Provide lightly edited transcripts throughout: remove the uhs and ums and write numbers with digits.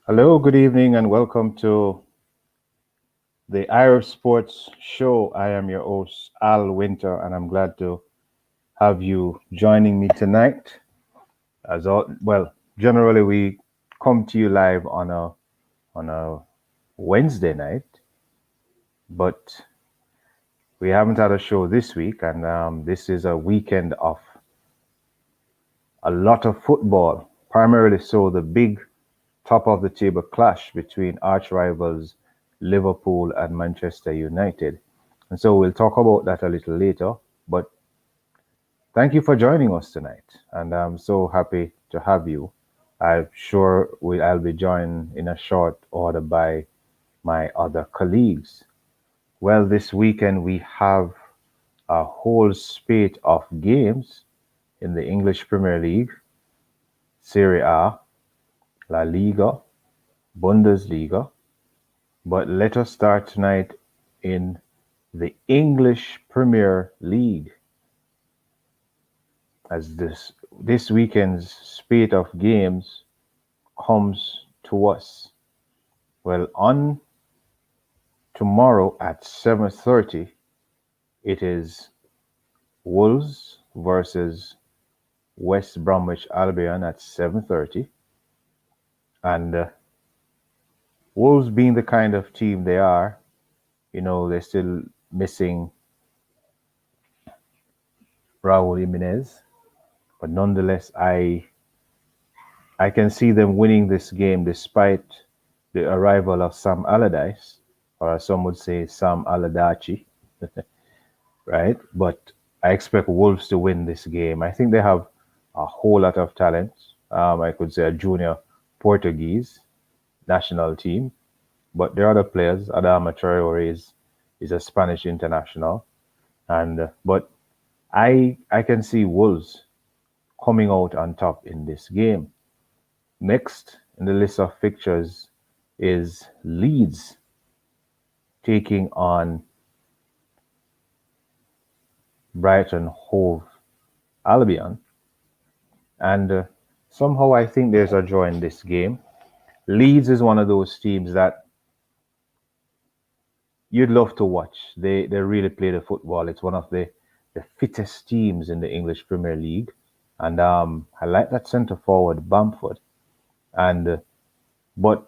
Hello, good evening, and welcome to the iRepSports show. I am your host, Al Winter, and I'm glad to have you joining me tonight. Generally we come to you live on a Wednesday night, but we haven't had a show this week, and this is a weekend of a lot of football. Primarily, so the big top of the table clash between arch rivals Liverpool and Manchester United. And so we'll talk about that a little later. But thank you for joining us tonight. And I'm so happy to have you. I'm sure I'll be joined in a short order by my other colleagues. Well, this weekend we have a whole spate of games in the English Premier League, Serie A, La Liga, Bundesliga. But let us start tonight in the English Premier League, as this weekend's spate of games comes to us. Well, on tomorrow at 7:30, it is Wolves versus West Bromwich Albion at 7:30, and Wolves being the kind of team they are, they're still missing Raul Jimenez, but nonetheless, I can see them winning this game despite the arrival of Sam Allardyce, or as some would say, Sam Allardyce, right? But I expect Wolves to win this game. I think they have a whole lot of talent. I could say a junior Portuguese national team, but there are other players. Adama Traore is a Spanish international, and but I can see Wolves coming out on top in this game. Next in the list of fixtures is Leeds taking on Brighton Hove Albion, and somehow I think there's a draw in this game. Leeds is one of those teams that you'd love to watch. They really play the football. It's one of the fittest teams in the English Premier League, and I like that centre forward Bamford. And but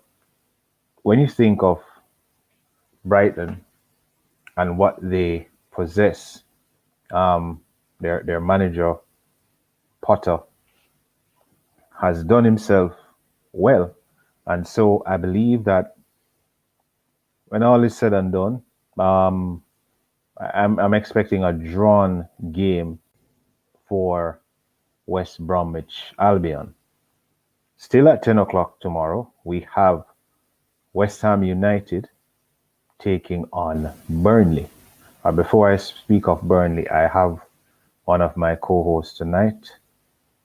when you think of Brighton and what they possess, their manager Potter has done himself well, and so I believe that when all is said and done, I'm expecting a drawn game for West Bromwich Albion. Still at 10 o'clock tomorrow, we have West Ham United taking on Burnley. Before I speak of Burnley, I have one of my co-hosts tonight,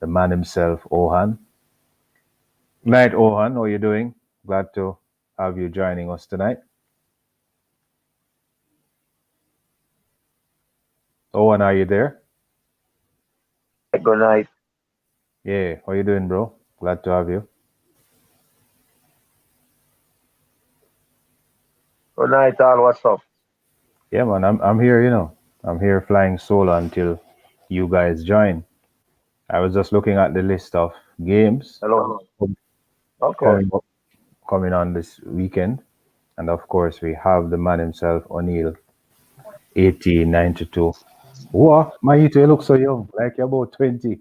the man himself, Ohan. Night, Ohan. How are you doing? Glad to have you joining us tonight. Ohan, are you there? Good night. Yeah. How you doing, bro? Glad to have you. Good night, all. What's up? Yeah, man. I'm here. I'm here flying solo until you guys join. I was just looking at the list of games Hello. Okay. coming up, coming on this weekend, and of course we have the man himself, O'Neill, 1892. What? Mahito, you look so young, like you're about 20.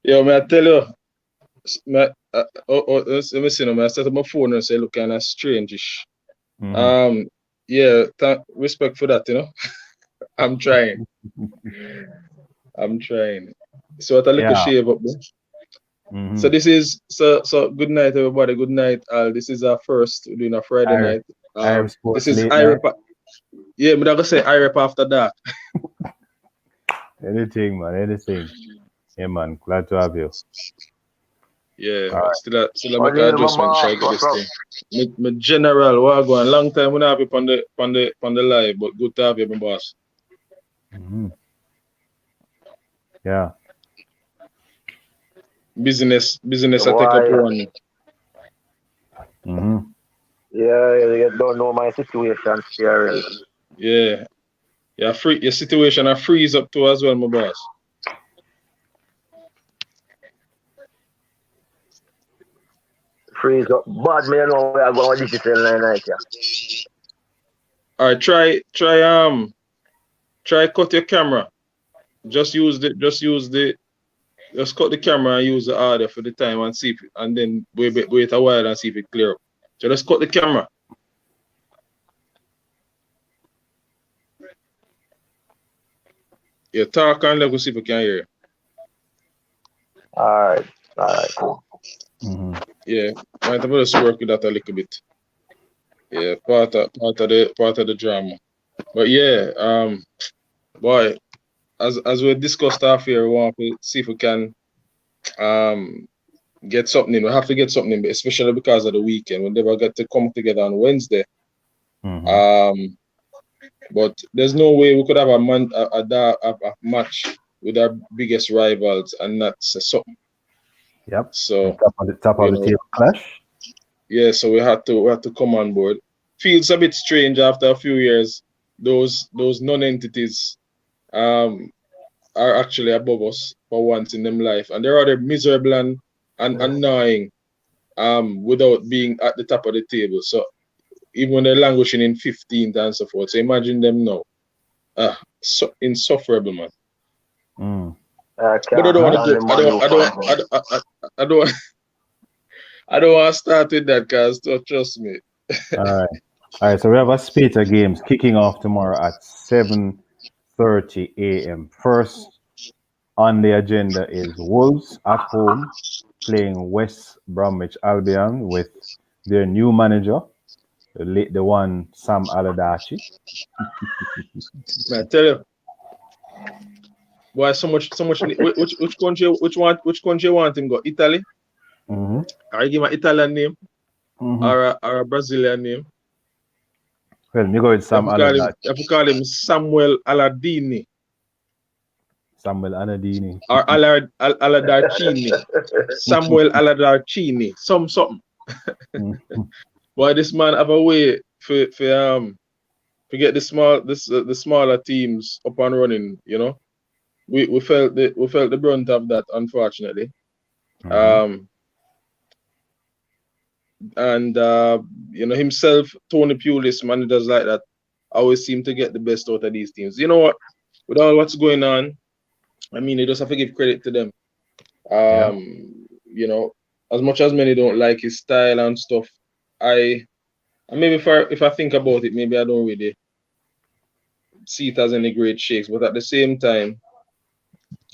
Yo, may I tell you, let me see, no, I set up my phone and say, look kind of strange-ish. Mm-hmm. Yeah, respect for that, I'm trying. I'm trying. So what a little Yeah. shave up there. Mm-hmm. So this is so good night, everybody. Good night, Al. This is our first doing a Friday I night. am This sports is late night. iRep. Yeah, but I'm gonna say iRep after that. Anything, man. Anything. Yeah, man. Glad to have you. Yeah, All right. still make an O'Neill, my adjustment, try boss. to get What's this up? thing. My general, what going? Long time we not have you on the live, but good to have you, my boss. Mm-hmm. Yeah. business I take up Why? one. Mm-hmm. Yeah, you don't know my situation here. Yeah. Yeah, free your situation I freeze up too as well, my boss. Freeze up. Bad me, you know where I go on digital night, yeah. Alright, try cut your camera. Just cut the camera and use the audio for the time and see if, and then wait a while and see if it clear up. So just cut the camera. Yeah, talk and let us see if we can hear you. Alright. Alright, cool. Mm-hmm. Yeah, might have to just work with that a little bit. Yeah, part of the drama. But yeah, boy, as we discussed off here, we want to see if we can get something in. We have to get something in, especially because of the weekend. We never get to come together on Wednesday. Mm-hmm. But there's no way we could have a match with our biggest rivals and not say something. Yep. So Top of the table clash. yeah, so we had to come on board. Feels a bit strange after a few years. Those non-entities are actually above us for once in them life, and they're rather miserable and annoying without being at the top of the table. So even when they're languishing in 15th and so forth. So imagine them now. So insufferable, man. Mm. But I don't want to go. I don't want to start with that, guys. Trust me. All right. All right. So we have a spate of games kicking off tomorrow at 7:30 a.m. First on the agenda is Wolves at home playing West Bromwich Albion with their new manager, the one Sam Allardyce. I tell you, why so much? Which country you want him go? Italy? Mm-hmm. Or you give him an Italian name Mm-hmm. or a Brazilian name? Well, me go with Sam Allardyce. If you call him Samuel Allardini Samuel Anadini. or Allardarcini, Samuel Allardarcini, something. Mm-hmm. Boy, this man have a way for get the smaller teams up and running. You know, we felt the brunt of that, unfortunately. Mm-hmm. And you know, himself, Tony Pulis, managers like that always seem to get the best out of these teams. You know what? With all what's going on, I mean, you just have to give credit to them. You know, as much as many don't like his style and stuff, maybe if I think about it, maybe I don't really see it as any great shakes. But at the same time,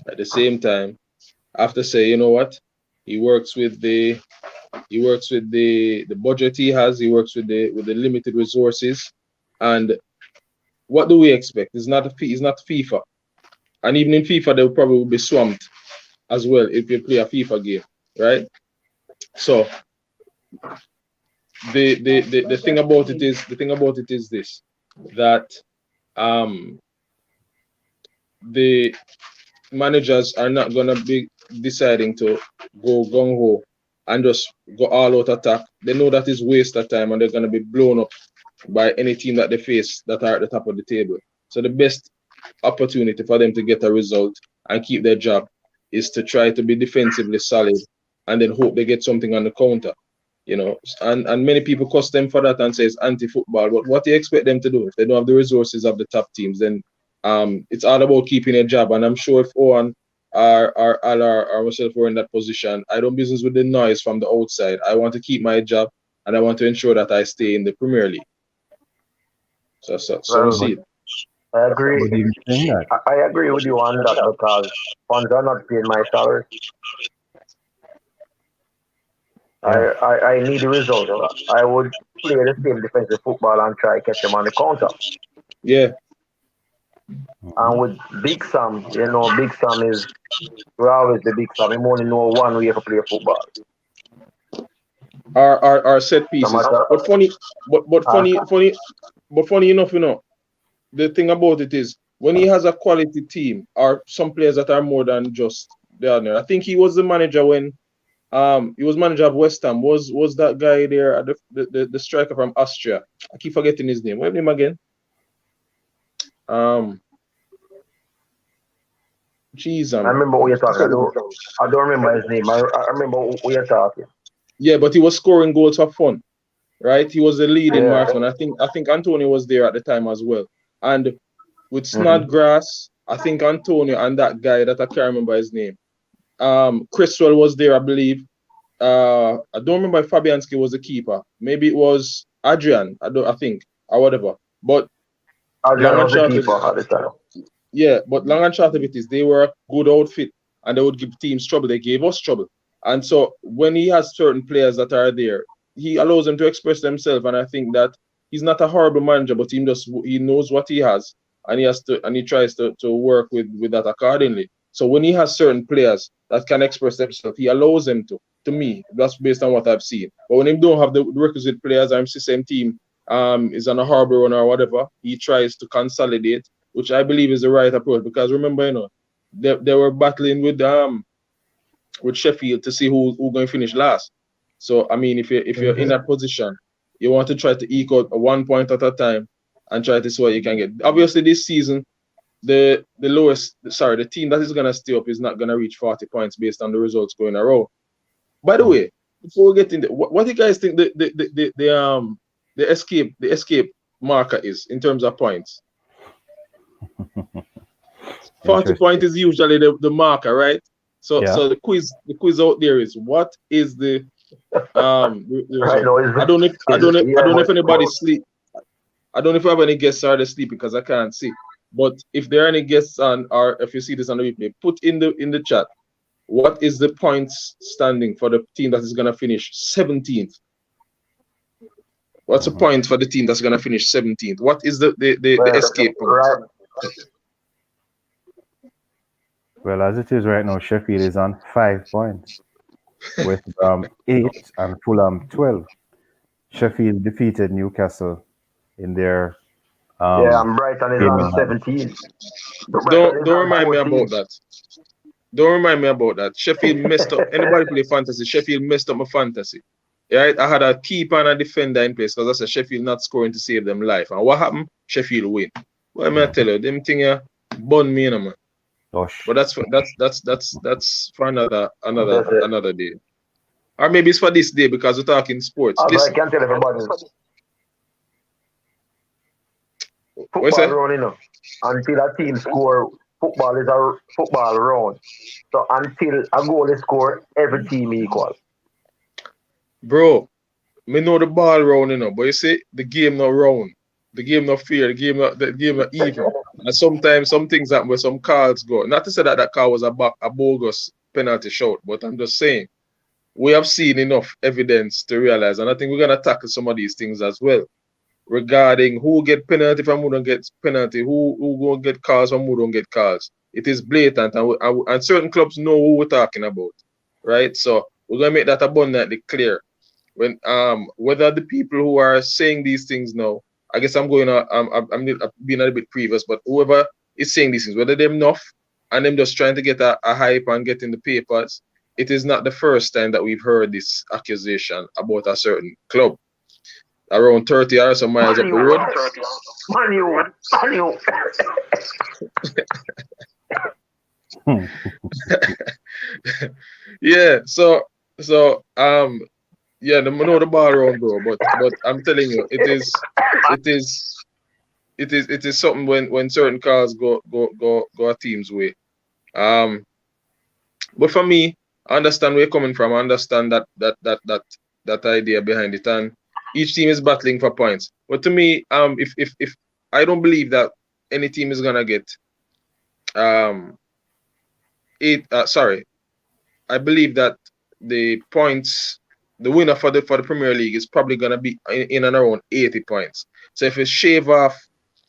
I have to say, you know what? He works with the budget he has. He works with the limited resources, and what do we expect? It's not FIFA, and even in FIFA, they'll probably be swamped as well if you play a FIFA game, right? So the thing about it is this, that the managers are not gonna be deciding to go gung ho and just go all out attack. They know that is waste of time and they're gonna be blown up by any team that they face that are at the top of the table. So the best opportunity for them to get a result and keep their job is to try to be defensively solid and then hope they get something on the counter. You know, and many people cuss them for that and say it's anti-football. But what do you expect them to do if they don't have the resources of the top teams? Then it's all about keeping a job. And I'm sure if Owen or myself were in that position, I don't business with the noise from the outside. I want to keep my job and I want to ensure that I stay in the Premier League. So we see it. I agree. What do you think that? I agree with you on that because funds are not paying my salary. Yeah. I need the result. I would play the same defensive football and try to catch them on the counter. Yeah. And with Big Sam, Big Sam is we're always the Big Sam. He only know one way to play football. Our set pieces. But funny enough, the thing about it is when he has a quality team or some players that are more than just down there. I think he was the manager when he was manager of West Ham. Was that guy there, the striker from Austria? I keep forgetting his name. What's his name again? Jeez, I remember what you're talking. I don't remember his name. I remember what you're talking. Yeah, but he was scoring goals for fun, right? He was the leading Yeah. marksman. I think Antonio was there at the time as well. And with Snodgrass, I think Antonio and that guy that I can't remember his name. Criswell was there, I believe. I don't remember if Fabianski was the keeper. Maybe it was Adrian. I think, or whatever. But Adrian long and was the short keeper of at the time. yeah, but long and short of it is they were a good outfit and they would give teams trouble. They gave us trouble. And so when he has certain players that are there, he allows them to express themselves. And I think that he's not a horrible manager, but he knows what he has and he tries to work with that accordingly. So when he has certain players that can express themselves, he allows them to. To me, that's based on what I've seen. But when he don't have the requisite players, I'm the same team is on a harbor run or whatever, he tries to consolidate, which I believe is the right approach. Because remember, they were battling with Sheffield to see who going to finish last. So I mean, if you're in that position, you want to try to eke out 1 point at a time and try to see what you can get. Obviously, this season, the team that is gonna stay up is not gonna reach 40 points based on the results going around. By the way, before we get into what do you guys think the escape marker is in terms of points? 40 points is usually the marker, right? So the quiz out there is what is the I don't know if anybody sleep. I don't know if I have any guests are asleep because I can't see. But if there are any guests on or if you see this on the replay, put in the chat what is the points standing for the team that is gonna finish 17th. What's the point for the team that's gonna finish 17th? What is the escape point? Right. Well, as it is right now, Sheffield is on 5 points, with 8 and Fulham 12. Sheffield defeated Newcastle in their and Brighton is on 17. Don't remind me about that. Don't remind me about that. Sheffield messed up. Anybody play fantasy? Sheffield messed up my fantasy. Right? I had a keeper and a defender in place because I said Sheffield not scoring to save them life. And what happened? Sheffield win. What am I tell you? Them thing here bun me, man. Gosh. But that's for another day. Or maybe it's for this day because we're talking sports. I can't tell everybody. Football round, until a team score, football is a football round. So until a goal is scored, every team equal. Bro, me know the ball round, but you see, the game no round. The game no fair, the game no even. And sometimes some things happen where some calls go. Not to say that call was a bogus penalty shot, but I'm just saying we have seen enough evidence to realize, and I think we're gonna tackle some of these things as well. Regarding who get penalty from who don't get penalty, who gonna get calls from who don't get calls. It is blatant, and certain clubs know who we're talking about, right? So we're gonna make that abundantly clear. When whether the people who are saying these things now, I guess I'm being a little bit previous, but whoever is saying these things, whether they're enough and them just trying to get a hype and get in the papers, it is not the first time that we've heard this accusation about a certain club. Around 30 or some miles up the road. Yeah, so yeah, the know the ball around, bro. But I'm telling you, it is something when certain cars go a team's way. But for me, I understand where you're coming from. I understand that idea behind it, and each team is battling for points. But to me, if I don't believe that any team is gonna get I believe that the points, the winner for the Premier League is probably gonna be in and around 80 points. So if you shave off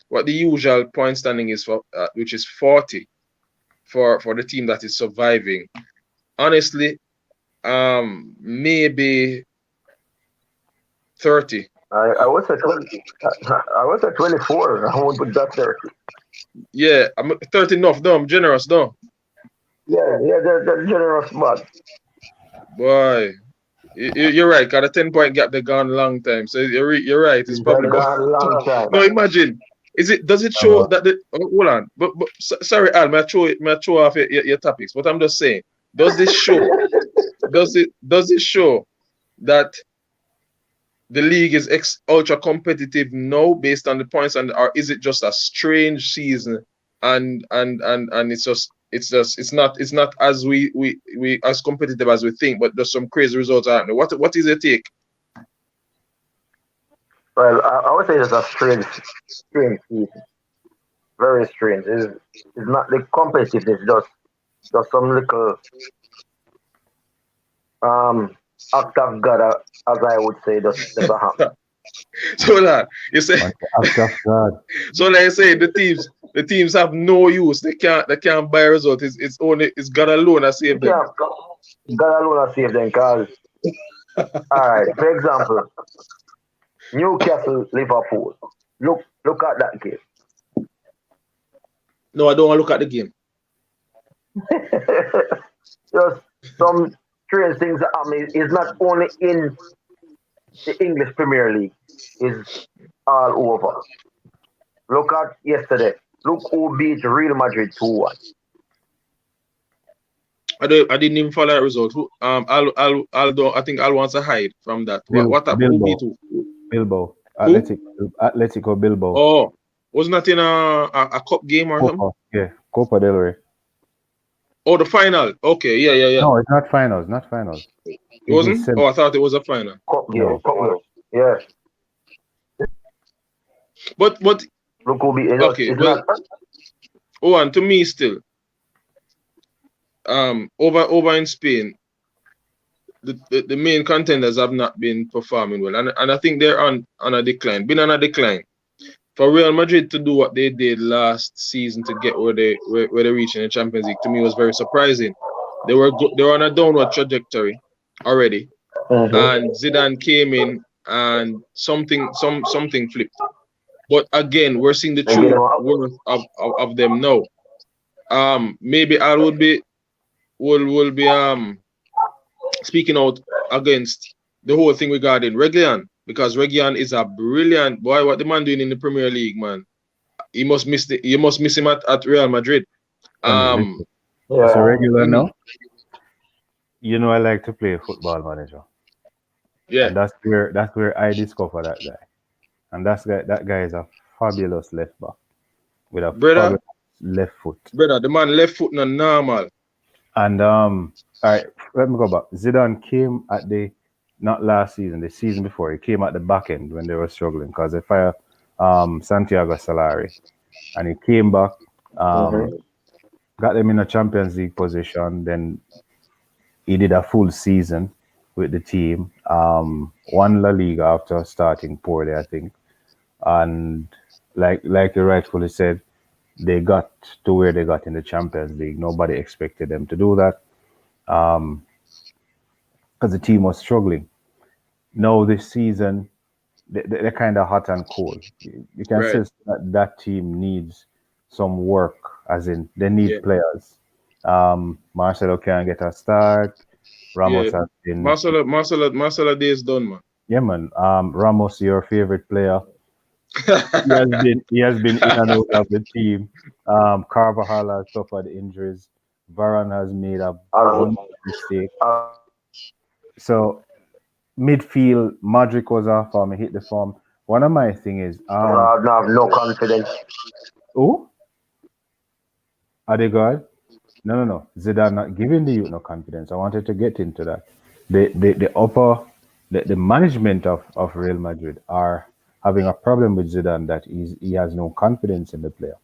what the usual point standing is for, which is 40 for the team that is surviving, honestly, maybe 30. I was at 20. I was at 24. I won't put that 30. Yeah, I'm 30 enough, though. I'm generous, though. they're generous, but Boy, you're right. Got a 10-point gap. They gone long time. So you're right. It's they're probably. gone a long time. No, imagine. Does it show that the hold on? But sorry, Al, may I throw off your topics? But I'm just saying, does this show? Does it show that the league is ultra competitive now based on the points, or is it just a strange season and it's not as we as competitive as we think, but there's some crazy results happening. What is your take? Well, I would say it's a strange season. Very strange. It's not the competitiveness, just some little act of God, as I would say, just never happened. So that you say, act of God. so like I say, the teams have no use. They can't buy a result. It's God alone that save them. God alone has saved them. Cause all right, for example, Newcastle, Liverpool. Look at that game. No, I don't want to look at the game. Just some strange things that happen. It's not only in the English Premier League, it's all over. Look at yesterday. Look who beat Real Madrid 2-1. I didn't even follow that result. I think Al wants to hide from that. What happened? Who beat who? Bilbao. Atletico Bilbao. Oh, wasn't that in a cup game or something? Yeah, Copa del Rey. Oh, the final. Okay, yeah. No, it's not finals. It wasn't? Oh, I thought it was a final. Cup game. Yeah. But look who beat it. Okay, well, and to me still, over in Spain, the main contenders have not been performing well, and I think they're on a decline. Been on a decline. For Real Madrid to do what they did last season to get where they reached in the Champions League, to me was very surprising. They were on a downward trajectory already, and Zidane came in and something flipped. But again, we're seeing the true worth of them now. Maybe I will be speaking out against the whole thing regarding Reguilón, because Reguilón is a brilliant boy. What the man doing in the Premier League, man? You must miss him at Real Madrid. So Reguilón now. You know, I like to play Football Manager. Yeah, and that's where I discovered that guy. And that guy is a fabulous left back with a fabulous left foot. Brother, the man left foot not normal. And all right, let me go back. Zidane came at not last season, the season before. He came at the back end when they were struggling because they fired Santiago Solari, and he came back, got them in a Champions League position. Then he did a full season with the team, won La Liga after starting poorly, I think. And like you rightfully said, they got to where they got in the Champions League. Nobody expected them to do that because the team was struggling. Now this season, they're kind of hot and cold. You can sense that team needs some work, as in they need players. Marcelo can't get a start. Ramos has been... Marcelo Day is done, man. Yeah, man. Ramos, your favorite player. He has been in and out of the team. Carvajal has suffered injuries. Varane has made a mistake. So midfield, Modric was off form. He hit the form. One of my thing is I have no confidence. Oh, Odegaard? No. Zidane not giving the youth no confidence. I wanted to get into that. The management of Real Madrid are having a problem with Zidane, that he has no confidence in the player.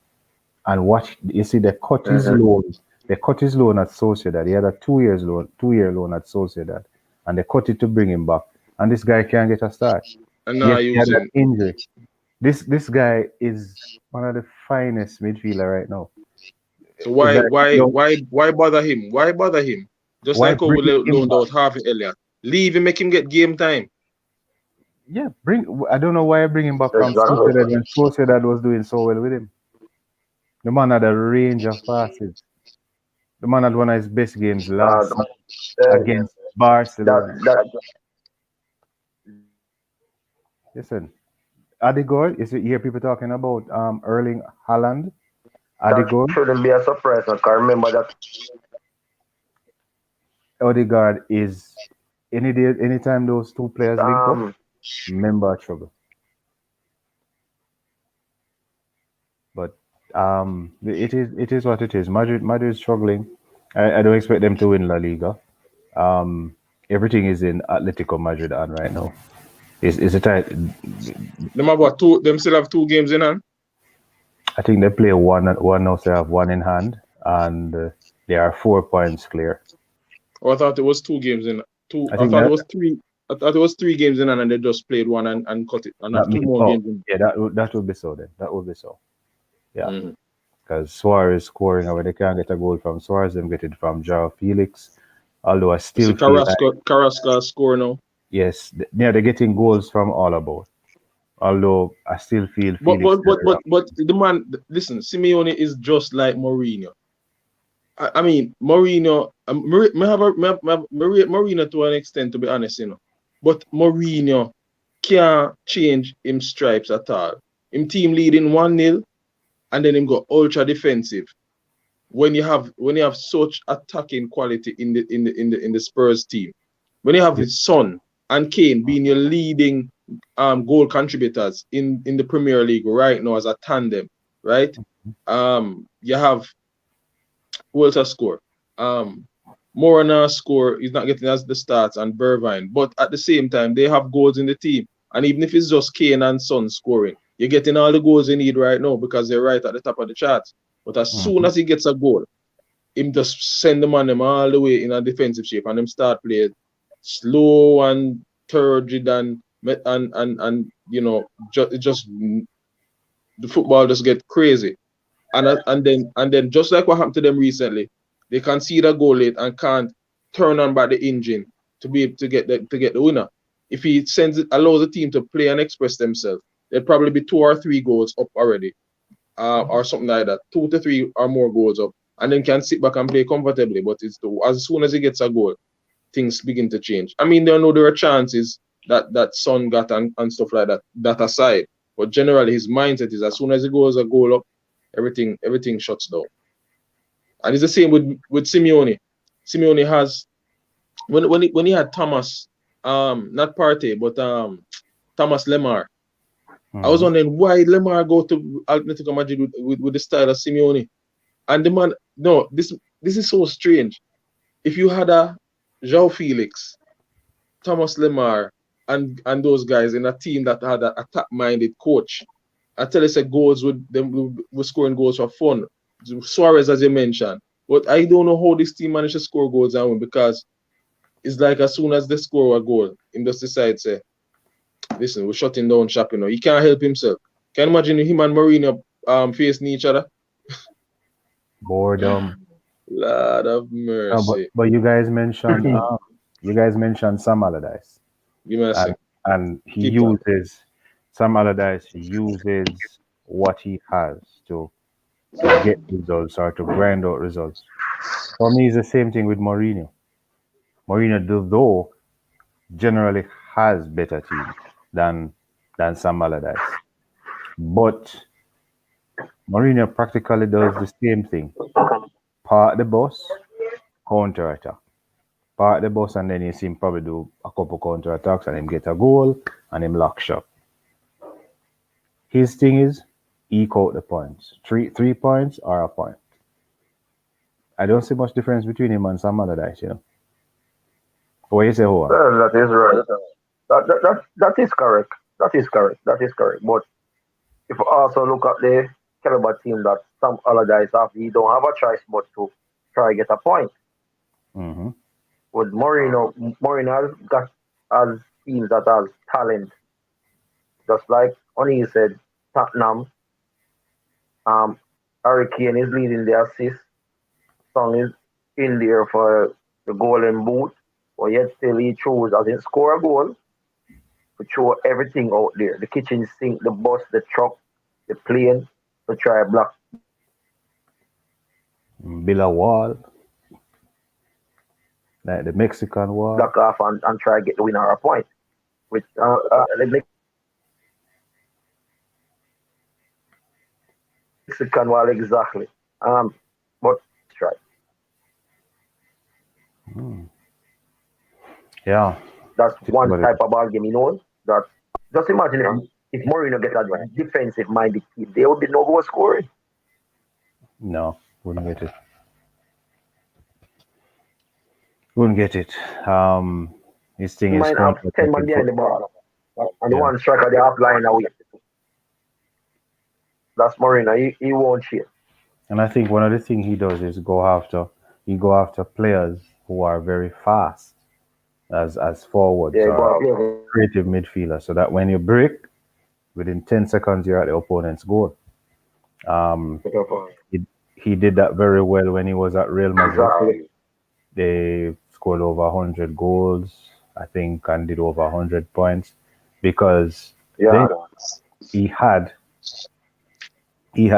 And what you see, they cut his loan. They cut his loan at Sociedad. He had a 2-year loan at Sociedad, and they cut it to bring him back. And this guy can't get a start. And now he had an injury. This guy is one of the finest midfielder right now. So why bother him? Why bother him? Just like we loaned out Harvey Elliott. Leave him, make him get game time. Yeah, I don't know why I bring him back from Sociedad when Sociedad was doing so well with him. The man had a range of passes. The man had one of his best games Uh, last night uh, against Barcelona. that Listen, Adigor, is it you hear people talking about Erling Haaland? that Adigor, shouldn't be a surprise. I can remember that. Odegaard is any day, anytime those two players link up, Um, member trouble. But it is what it is. Madrid is struggling. I don't expect them to win La Liga. Um, everything is in Atletico Madrid on right now. It's a tight. Them have what two? Them still have 2 games in hand. I think they play one now. So they have one in hand, and they are 4 points clear. Or I thought it was 2 games in two. I I think thought it that was three. I thought it was 3 games in and they just played one and cut it and that have two means more oh games in. yeah that would be so then that would be so yeah Mm-hmm. because Suarez scoring away they can't get a goal from Suarez them get it from Joao Felix. Although I See still feel like Carrasco score now. yes yeah they're getting goals from all about. Although I still feel But Felix but but but but the man, listen, Simeone is just like Mourinho. I mean, Mourinho, Mourinho to an extent, to be honest, But Mourinho can't change him stripes at all. Him team leading 1-0 and then him go ultra defensive. When you have such attacking quality in the Spurs team, when you have his son and Kane being your leading goal contributors in the Premier League right now as a tandem, right? You have who else has score? Um, Morana score. He's not getting as the starts and Bergwijn, but at the same time they have goals in the team. And even if it's just Kane and Son scoring, you're getting all the goals you need right now because they're right at the top of the charts. But as soon Mhm. as he gets a goal, him just send them all the way in a defensive shape and them start playing slow and turgid and just the football just get crazy. And then just like what happened to them recently, they concede a goal late and can't turn on back the engine to be able to get the winner. If he allows the team to play and express themselves, there'd probably be 2 or 3 goals up already, or something like that. 2 to 3 or more goals up, and then can sit back and play comfortably. But as soon as he gets a goal, things begin to change. I mean, I know there are chances that Son got and stuff like that. That aside, but generally his mindset is as soon as he goes a goal up, everything shuts down. And it's the same with Simeone. Simeone has when he had Thomas, not Partey, but Thomas Lemar. I was Mhm. wondering why Lemar go to Atletico Madrid with the style of Simeone. And the man, no, this is so strange. If you had a João Felix, Thomas Lemar, and those guys in a team that had an attack-minded coach, I tell you, say goals with them were scoring goals for fun. Suarez, as you mentioned, but I don't know how this team managed to score goals and win because it's like as soon as they score a goal, him just decide say, listen, we're shutting down shop. He can't help himself. Can you imagine him and Mourinho facing each other? Boredom. Lord of But mercy. you guys mentioned Sam Allardyce. Give me a and sec. and he Keep talking. uses Sam Allardyce uses what he has to get results or to grind out results. For me, it's the same thing with Mourinho. Mourinho, though, generally has better teams than Sam Allardyce, but Mourinho practically does the same thing: park the bus, counter attack. Park the bus, and then you see him probably do a couple counter attacks, and him get a goal, and him lock shop. His thing is eke out the points. Three points or a point. I don't see much difference between him and Sam Allardyce. What you say, Hoa? Well, that is right. That is correct. That is correct. That is correct. But if you also look at the caliber team that some Allardyce have, he don't have a choice but to try get a point. Mm-hmm. With Mourinho has got has teams that has talent, just like Oni said, Tottenham. Um, Harry Kane is leading the assist. Song is in there for the golden boot, but yet still he chose as in score a goal to throw everything out there. The kitchen sink, the bus, the truck, the plane to try block. Build a wall. like the Mexican War. block off and try to get the winner a point. With the Mexican War exactly. But try. Yeah, That's it is one what it type is. of ball game, That just imagine if Mourinho get a defensive minded team, there would be no goal scoring. No, wouldn't get it. Wouldn't get it. His thing He is might have 10 man counter-attacking behind the football. ball. And the Yeah, one striker the half line away. That's Mourinho. He won't shit. and I think one of the things he does is go after players who are very fast as forwards Yeah, or go play. creative midfielders, so that when you break, within 10 seconds you're at the opponent's goal. Um, he, he did that very well when he was at Real Madrid. Exactly. They scored over 100 goals, I think, and did over 100 points because Yeah. then he had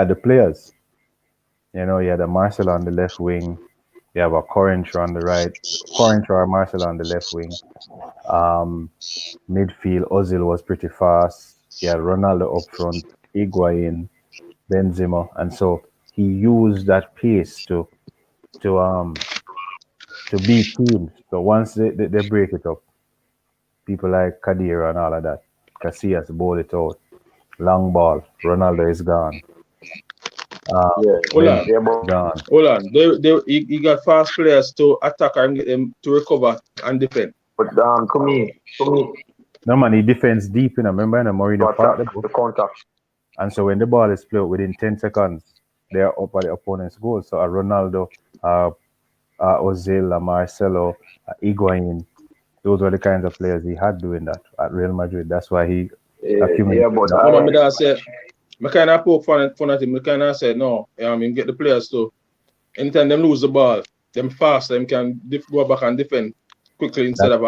the players. You know, he had a Marcel on the left wing. You have a Corinthians on the right, Corinthians or Marcel on the left wing. Um, Midfield, Ozil was pretty fast. He had Ronaldo up front, Higuain, Benzema, and so he used that pace to um to beat teams. So once they break it up, people like Kadira and all of that, Casillas ball it out, long ball, Ronaldo is gone, Yeah. Hold Benzema on, Yeah, is gone. hold on. He got fast players to attack and get them to recover and defend. but to me, No man, he defends deep, remember, in Mourinho to part attack the ball. the counter. And so when the ball is played within 10 seconds, they are up at the opponent's goal. So a Ronaldo, Ozil, a Marcelo, Higuain, those were the kinds of players he had doing that at Real Madrid. That's why he Yeah, accumulated but that. No, man, my dad said, I kind of poke fun at him. I kind of said, no, get the players to, anytime them lose the ball, them fast, them can go back and defend quickly instead of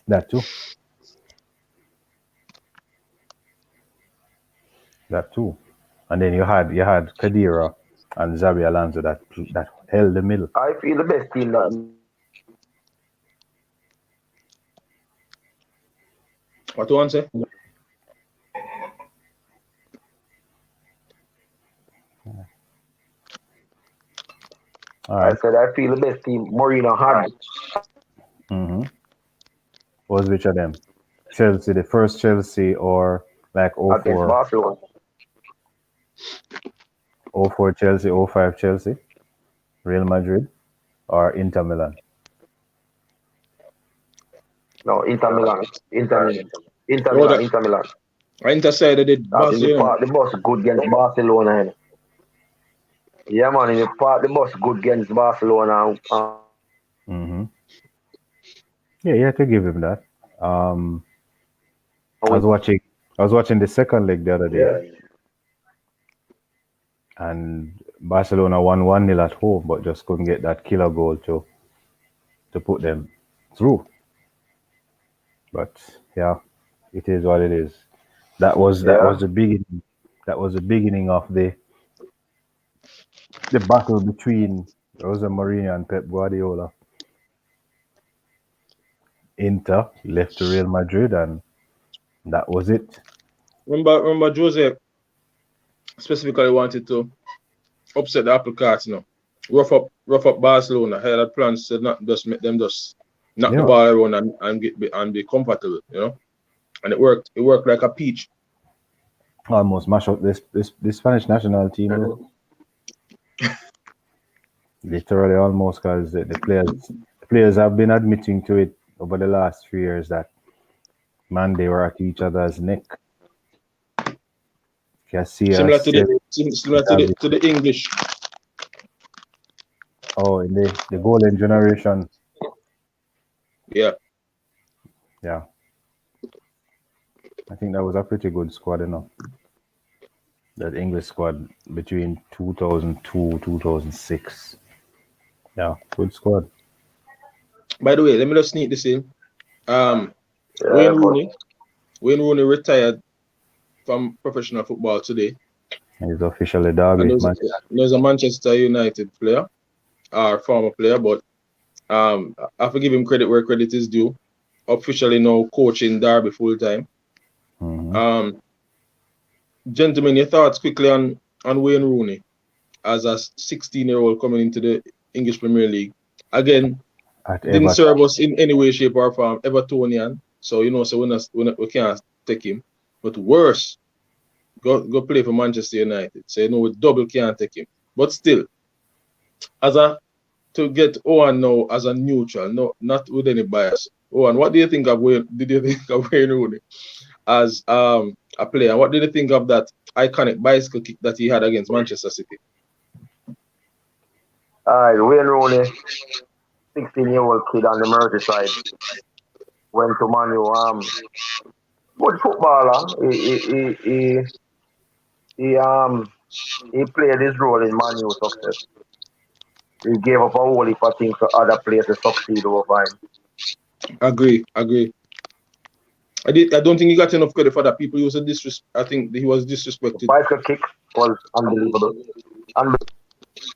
That too. That too. And then you had Kadira and Xabi Alonso that held the middle. I feel the best team that what you want to say? All right. I said I feel the best team Mourinho had Mm-hmm. Was which of them? Chelsea, the first Chelsea, or like against 04, Barcelona. 04 Chelsea, 05 Chelsea, Real Madrid, or Inter Milan? No, Inter Milan. Inter Milan. Inter Oh, Milan. that, Inter Milan. I interceded it I think Barcelona. the boss good against Barcelona. Yeah, man, in the part the boss good against Barcelona. Mm-hmm. Yeah, you have to give him that. Um, I was With, watching the second leg the other day, yeah, and Barcelona won 1-0 at home, but just couldn't get that killer goal to put them through. But yeah, it is what it is. That was yeah. the beginning. That was the beginning of the battle between Jose Mourinho and Pep Guardiola. Inter left to Real Madrid, and that was it. Remember Jose specifically wanted to upset the apple cart, rough up Barcelona. He had plans to not just make them just knock the Yeah, ball around and be comfortable, And it worked. It worked like a peach. almost mash up this Spanish national team. Literally almost, because the players have been admitting to it over the last 3 years that man, they were at each other's neck. Similar Casillas, to Xavi. the English. Oh, in the golden generation. Yeah. Yeah, I think that was a pretty good squad, that English squad between 2002 2006. Yeah, good squad. By the way, let me just sneak this in. Um, Yeah, but Wayne Rooney retired from professional football today, He's officially and derby man. there's a Manchester United player, or former player, but I have to give him credit where credit is due. Officially now coaching Derby full time. Mm-hmm. Gentlemen, your thoughts quickly on Wayne Rooney as a 16-year-old coming into the English Premier League. Again, At didn't Everton. serve us in any way, shape, or form. Evertonian. So, so we can't take him. But worse, go play for Manchester United. So, we double can't take him. But still, to get Owen now as a neutral, no, not with any bias. Owen, what do you think of Wayne Rooney as a player? What did you think of that iconic bicycle kick that he had against Manchester City? Wayne Rooney, 16-year-old kid on the Merseyside, went to Man U. Good footballer. He um he played his role in Man U success. He gave up a whole heap of things for other players to succeed over him. Agree. I don't think he got enough credit for that. People used to disrespect. I think he was disrespected. Bicycle kick was unbelievable.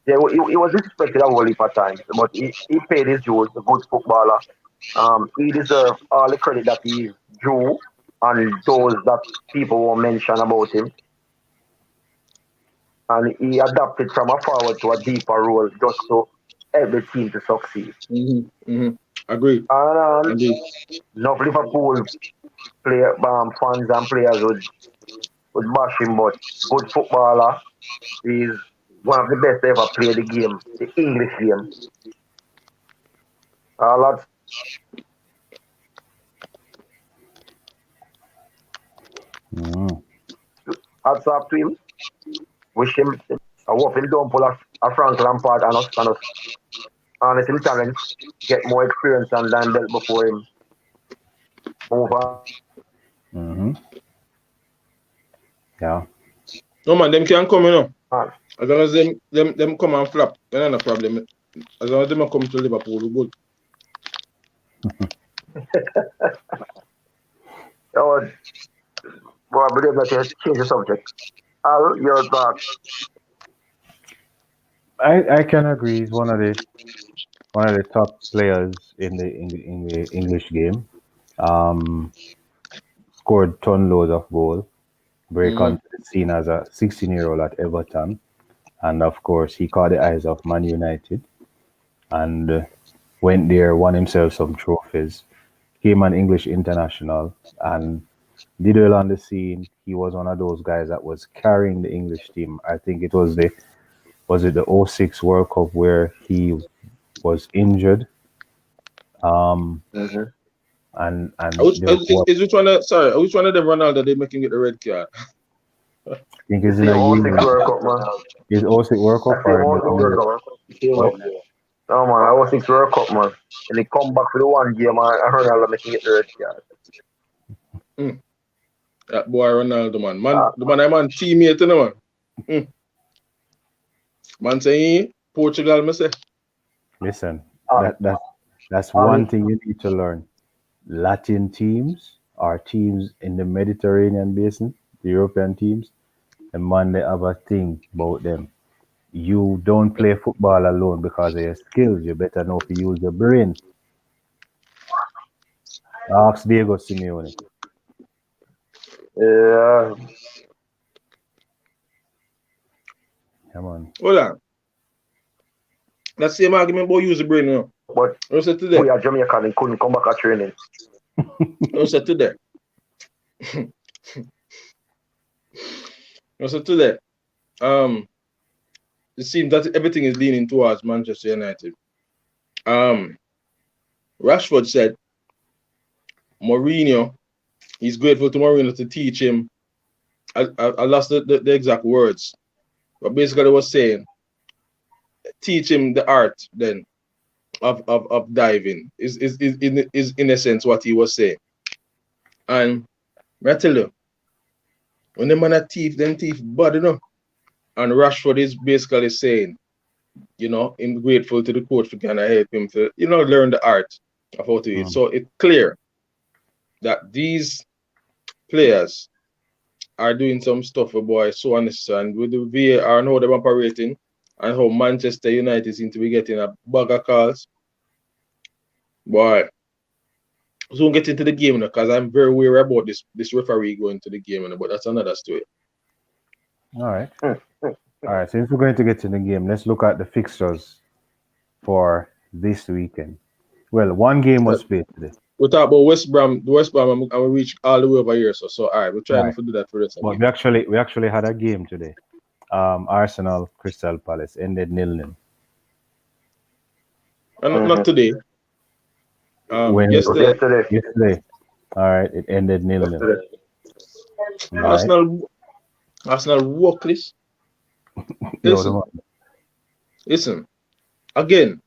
Yeah, he was disrespected a whole heap of times, but he paid his dues. A good footballer. He deserves all the credit that he drew and those that people will mention about him. And he adapted from a forward to a deeper role just to help the team to succeed. Agree. And enough Liverpool fans and players would bash him, but good footballer. He's one of the best to ever play the game, the English game. Lads, Mm-hmm. hats off to him. Wish him, I hope him don't pull a Frank Lampard and us harness him talent, get more experience and land belt before him move on. Mm-hmm. Yeah. No man, them can come, As long as them come and flap, then no problem. As long as them come to Liverpool, we good. Oh, well, I believe that you change the subject. Al, your thoughts? I can agree. He's one of the top players in the English game. Um, Scored ton loads of goals. Break onto the scene as a 16-year-old at Everton, and of course he caught the eyes of Man United and went there, won himself some trophies, came an English international, and did well on the scene. He was one of those guys that was carrying the English team. I think it was it the '06 World Cup where he was injured. Um, Mm-hmm. and there was, Which one of them Ronaldo they making it the red card? I think The it's in same a old year. six World Cup, man. Is '06 World That Cup same or in old the six year? World Cup. Same Oh, way. No, man, I was six World Cup, man. And they come back for the one game, man. I heard Ronaldo making it the red card. That boy Ronaldo, man. Uh, The man, I'm on teammate, man. Man saying Portugal, me say. listen, uh, that's one um, thing you need to learn. Latin teams are teams in the Mediterranean basin, the European teams, and man, they have a thing about them. You don't play football alone because of your skills. You better know if you use your brain. Ask Diego Simeone. yeah, Come on. Hold on. That same argument about use the brain, but I said today. we are Jamaican and couldn't come back at training. I said today. I said today. It seems that everything is leaning towards Manchester United. Rashford said Mourinho, he's grateful to Mourinho to teach him. I lost the exact words, but basically I was saying, teach him the art then of diving is in essence what he was saying. And I tell you, when the man a thief, them thief bad, And Rashford is basically saying, I'm grateful to the coach for kind of help him to, learn the art of how to do it. So it's clear that these players are doing some stuff for boys so unnecessary. And with the VAR and how they're operating and how Manchester United seem to be getting a bag of calls, But so we'll get into the game now, because I'm very wary about this referee going to the game, but that's another story. All right. All right. Since we're going to get to the game, let's look at the fixtures for this weekend. Well, one game was played today. We talk about West Brom. The West Brom, I'm gonna reach all the way over here. So all right, we're trying Right. to do that for us. But we actually had a game today. Arsenal Crystal Palace ended 0-0. And not today. When Yesterday. yesterday. All right, it ended 0-0. Yesterday. Right. Arsenal workless. Yo, the man. Listen. Again,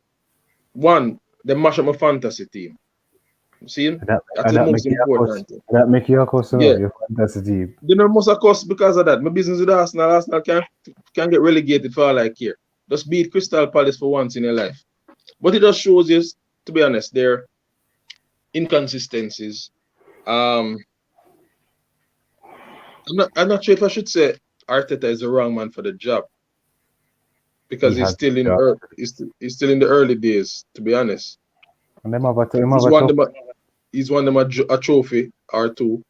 one, they mash up my fantasy team. See? That's the most important thing. That make you a customer, Yeah. your fantasy team. You know, most of course because of that. My business with Arsenal can get relegated for all I care. Just beat Crystal Palace for once in your life. But it just shows you, to be honest, their inconsistencies. I'm not sure if I should say Arteta is the wrong man for the job, because he's still in the early days, to be honest. And them he's won them a trophy or two.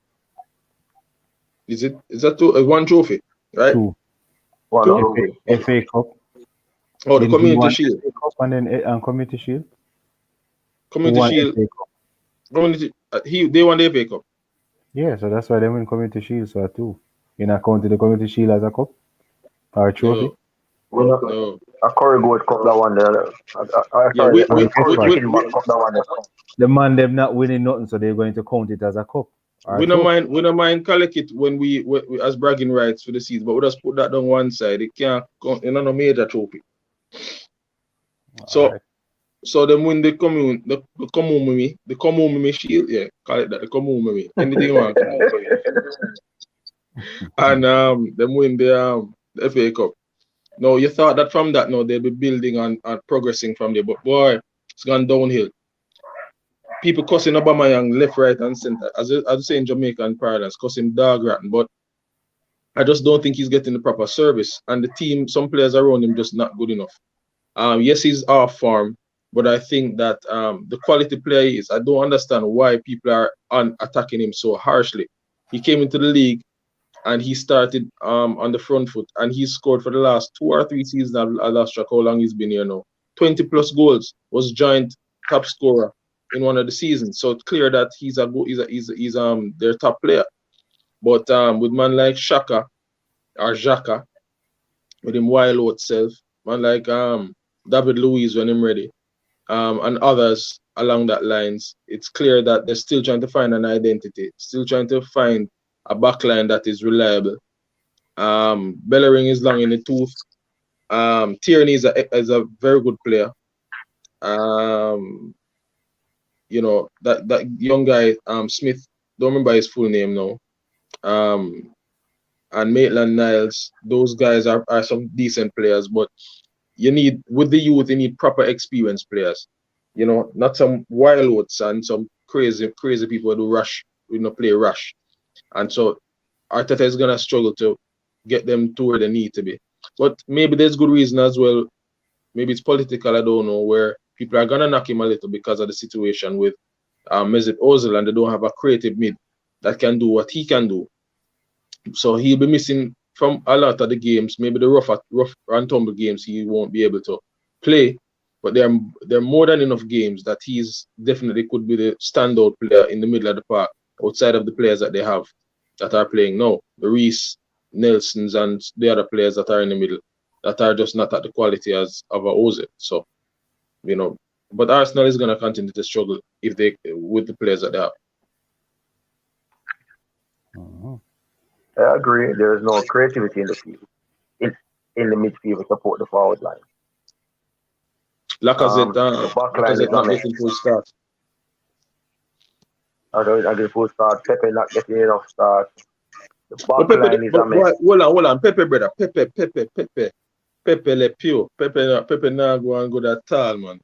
Is that two? One trophy, right? Two. FA Cup. Oh, the Community Shield. And then Community Shield. Community Shield. They won the FA Cup. Yeah, so that's why they win Community Shield. So two. In account to the Community Shield as a cup or a trophy. No. A Curry Gold Cup that one there. The man them not winning nothing, so they're going to count it as a cup. We don't mind collect it when we as bragging rights for the season, but we just put that on one side. It can't count in a major trophy. So them win the Community Shield, yeah, call it that, the Community. Anything you want. And them win the FA Cup. No, you thought that from that, no, they'll be building and progressing from there. But boy, it's gone downhill. People cussing Aubameyang left, right, and center. As I say in Jamaican parlance, cussing dog rotten. But I just don't think he's getting the proper service. And the team, some players around him, just not good enough. Yes, he's off form, but I think that the quality player is. I don't understand why people are attacking him so harshly. He came into the league and he started on the front foot, and he scored for the last 2 or 3 seasons. I lost track how long he's been here now. 20 plus goals, was joint top scorer in one of the seasons. So it's clear that he's their top player. But with man like Xhaka, with him wild out self, man like David Luiz when him ready, and others along that lines, it's clear that they're still trying to find an identity, still trying to find a backline that is reliable. Bellerin is long in the tooth. Tierney is a very good player. You know, that young guy, Smith, don't remember his full name now. And Maitland-Niles, those guys are some decent players, but with the youth, you need proper experienced players. You know, not some wildouts and some crazy people who play rush. And so Arteta is gonna struggle to get them to where they need to be. But maybe there's good reason as well. Maybe it's political, I don't know, where people are gonna knock him a little because of the situation with Mesut Ozil, and they don't have a creative mid that can do what he can do. So he'll be missing from a lot of the games. Maybe the rough and tumble games he won't be able to play. But there are more than enough games that he's definitely could be the standout player in the middle of the park, outside of the players that they have that are playing now. The Reece, Nelsons, and the other players that are in the middle that are just not at the quality as of a Ozil. So, you know, but Arsenal is going to continue to struggle with the players that they have. I agree. There is no creativity in the field, in the midfield to support the forward line. Lacazette, the back line is not getting full start. I get full start. Pepe not getting enough start. The back line is a mess. Hold on. Pepe, brother. Pepe le pure. Pepe now go and go that tall, man.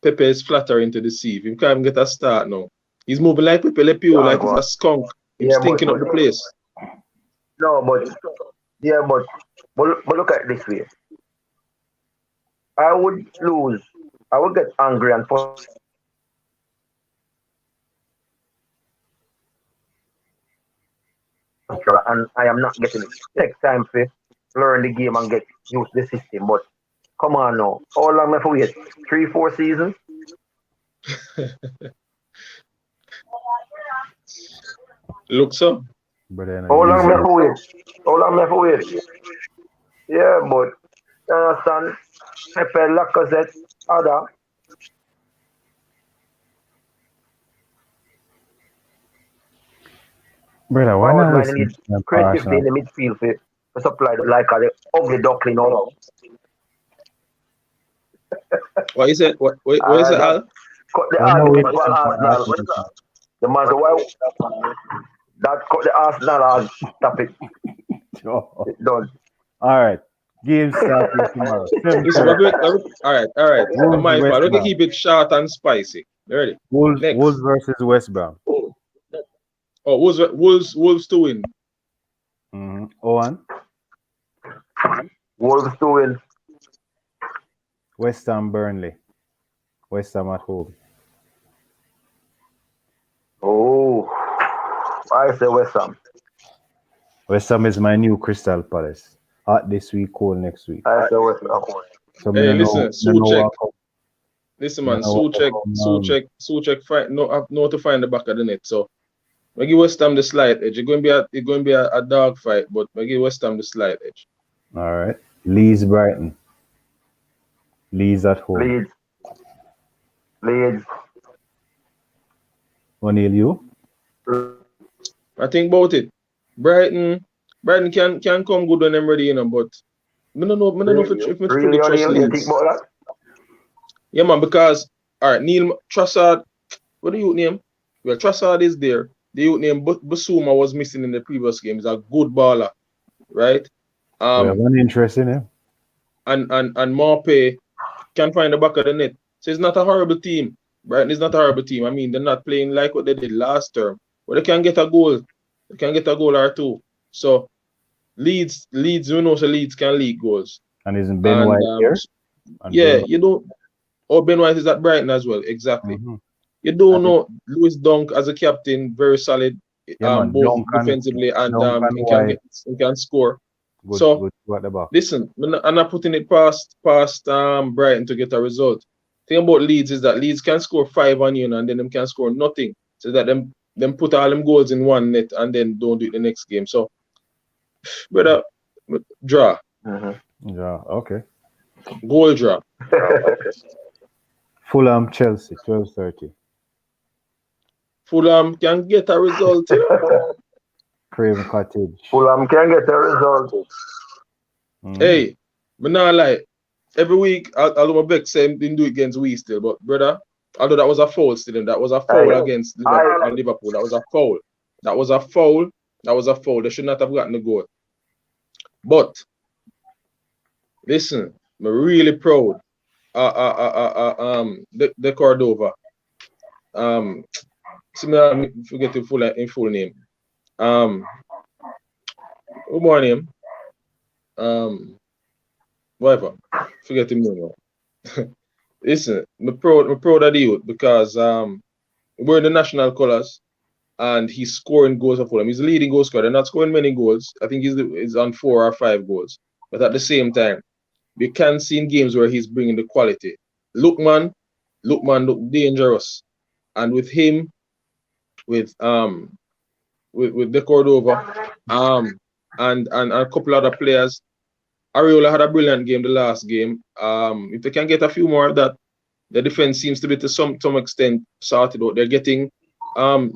Pepe is flattering to deceive. He can't even get a start now. He's moving like Pepe le pure, like he's a skunk. He's stinking up the place. No, but look at it this way. I would get angry and frustrated and I am not getting it. Take time to learn the game and get used to the system. But come on now, how long have we wait? 3-4 seasons? Look so. But then How long usually, have we wait? How long have we wait? Yeah, but you understand? Pepe, Lacazette, other. brother, why Forward not line listen need to creativity in Arsenal? the midfield to supply the like the ugly duckling now. What is it? What is it, That Al? cut the Why not we argument for listen to Arsenal. Arsenal? The man say, why that cut the Arsenal topic. Oh. It done. All right. Game starting tomorrow. Listen, 7:30. all right, all right. Wolves My West fault. We can Brom. keep it short and spicy. Ready? Wolves Next. versus West Brom. Oh, Wolves to win. Owen. Wolves to win. West Ham Burnley. West Ham at home. Oh, I say West Ham. West Ham is my new Crystal Palace. Hot this week, cold next week. I say West Ham. So Hey, me no listen, know, Suchek. what come- Listen, me man, know what Suchek find know to find the back of the net. So I give West Ham the slight edge. It's going to be a dog fight, but I give West Ham the slight edge. All right. Leeds Brighton. Leeds at home. Leeds. O'Neil, you? I think about it. Brighton can come good when I'm ready, you know, but I don't know if I fully trust O'Neil, you think Leeds. about that? Yeah, man, because all right, Neil Trossard, what do you name? Well, Trossard is there. The youth name Basuma was missing in the previous game. He's a good baller, right? We have one interest in him. And Marpe can find the back of the net. So it's not a horrible team. Brighton is not a horrible team. I mean, they're not playing like what they did last term, but they can get a goal. They can get a goal or two. So Leeds, we know so Leeds can lead goals. And isn't Ben White here? Yeah, you don't. Oh, Ben White is at Brighton as well. Exactly. You don't know Lewis Dunk as a captain, very solid, both defensively and he can score. Good, so good. What about? Listen, I'm not putting it past Brighton to get a result. Thing about Leeds is that Leeds can score 5 on you and then them can score nothing. So that them put all them goals in one net and then don't do it the next game. So, brother, draw. Yeah, okay. Goal draw. Fulham Chelsea 12:30. Fulham can get a result. Craven Cottage. Fulham can get a result. Hey, but not like every week, although my Beck say didn't do it against we still, but brother, although that was a foul still, that was a foul against Liverpool. That was a foul. That was a foul. That was a foul. They should not have gotten the goal. But listen, I'm really proud. The Cordova. See me forget the full name. What's my name? Whatever. Forget the name now. Listen, I'm proud of the youth because we're in the national colours and he's scoring goals for Fulham. He's the leading goal scorer. They're not scoring many goals. I think he's on 4 or 5 goals. But at the same time, you can see in games where he's bringing the quality. Lookman look dangerous. And with him, with De Cordova, and a couple other players, Areola had a brilliant game the last game. If they can get a few more of that, the defense seems to be to some extent sorted out. They're getting some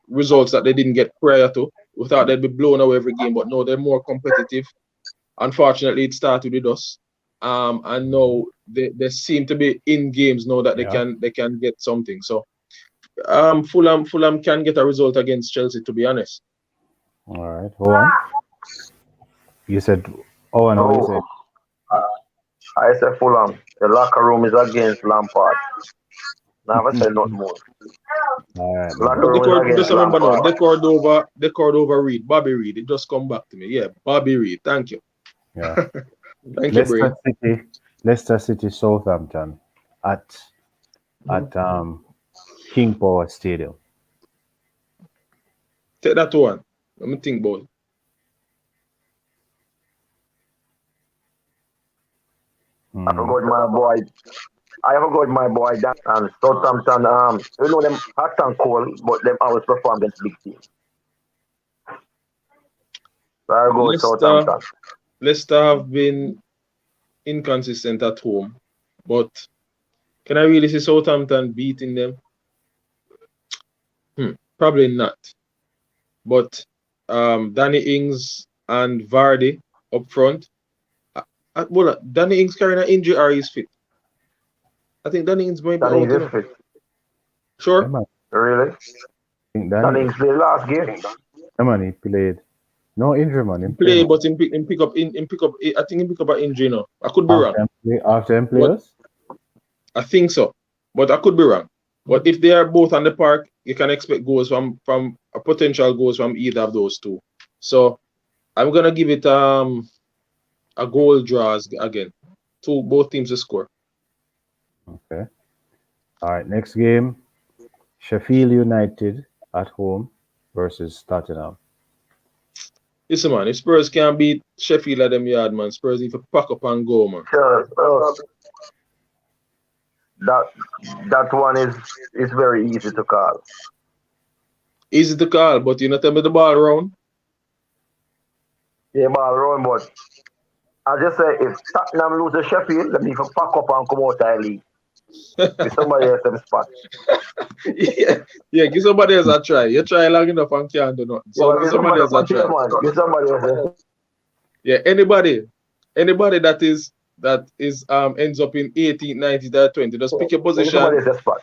results that they didn't get prior to. We thought they'd be blown away every game, but no, they're more competitive. Unfortunately, it started with us. And now they seem to be in games now that they can get something. So Fulham can get a result against Chelsea, to be honest. All right. Hold on. You said what you said? I said Fulham. The locker room is against Lampard. Never said nothing more. All right. Just remember now, De Cordova Reed, Bobby Reed. It just come back to me. Yeah, Bobby Reed. Thank you. Yeah. Thank you, Bray. Leicester City Southampton at King Power Stadium. Take that one. Let me think about it. I forgot my boy. I forgot my boy Dan and Southampton. You know them hot and cold, but them always perform against big teams. So I go with Leicester, Southampton. Leicester have been inconsistent at home, but can I really see Southampton beating them? Probably not. But Danny Ings and Vardy up front. Well, Danny Ings carrying an injury or he's fit. I think Danny Ings might be Danny out, you is know. fit. Sure. Man, Really? I think Danny is played last game. Man, he played. No injury, man. Him Play, play, but him pick up. I think he pick up an injury now. I could be wrong. after him But players. I think so, but I could be wrong. But if they are both on the park, you can expect goals from a potential goals from either of those two. So I'm gonna give it a goal draws again. Both teams to score. Okay. All right. Next game, Sheffield United at home versus Tottenham. Listen, man, if Spurs can't beat Sheffield at them yard, man, Spurs need to pack up and go, man. Sure. That one is very easy to call. Easy to call, but you know, tell me the ball around. Yeah, ball run, but I just say if Tottenham lose to Sheffield, they need to pack up and come out of the league. If somebody else them spot. yeah, give somebody else a try. You try long enough and can't do nothing. So give somebody else a try. Give somebody else. Yeah, anybody that is ends up in 18, 19, 20, just pick your position. Somebody else spot.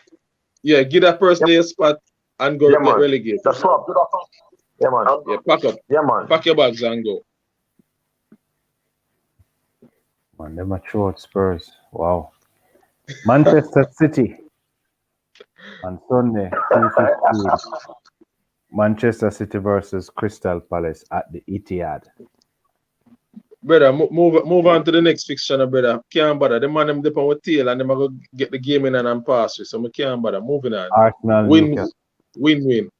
Yeah, give that person a spot and go get relegated. That's swap. Yeah, man. Yeah, pack up. Yeah, man. Pack your bags and go. Man, them are short Spurs. Wow. Manchester City on Sunday, 2:15. Manchester City versus Crystal Palace at the Etihad. Brother, move on to the next fixture, brother. Can't bother. The man them dip on with tail and them are going to get the game in and pass it. So I can't bother. Moving on. Arsenal, Newcastle. Win.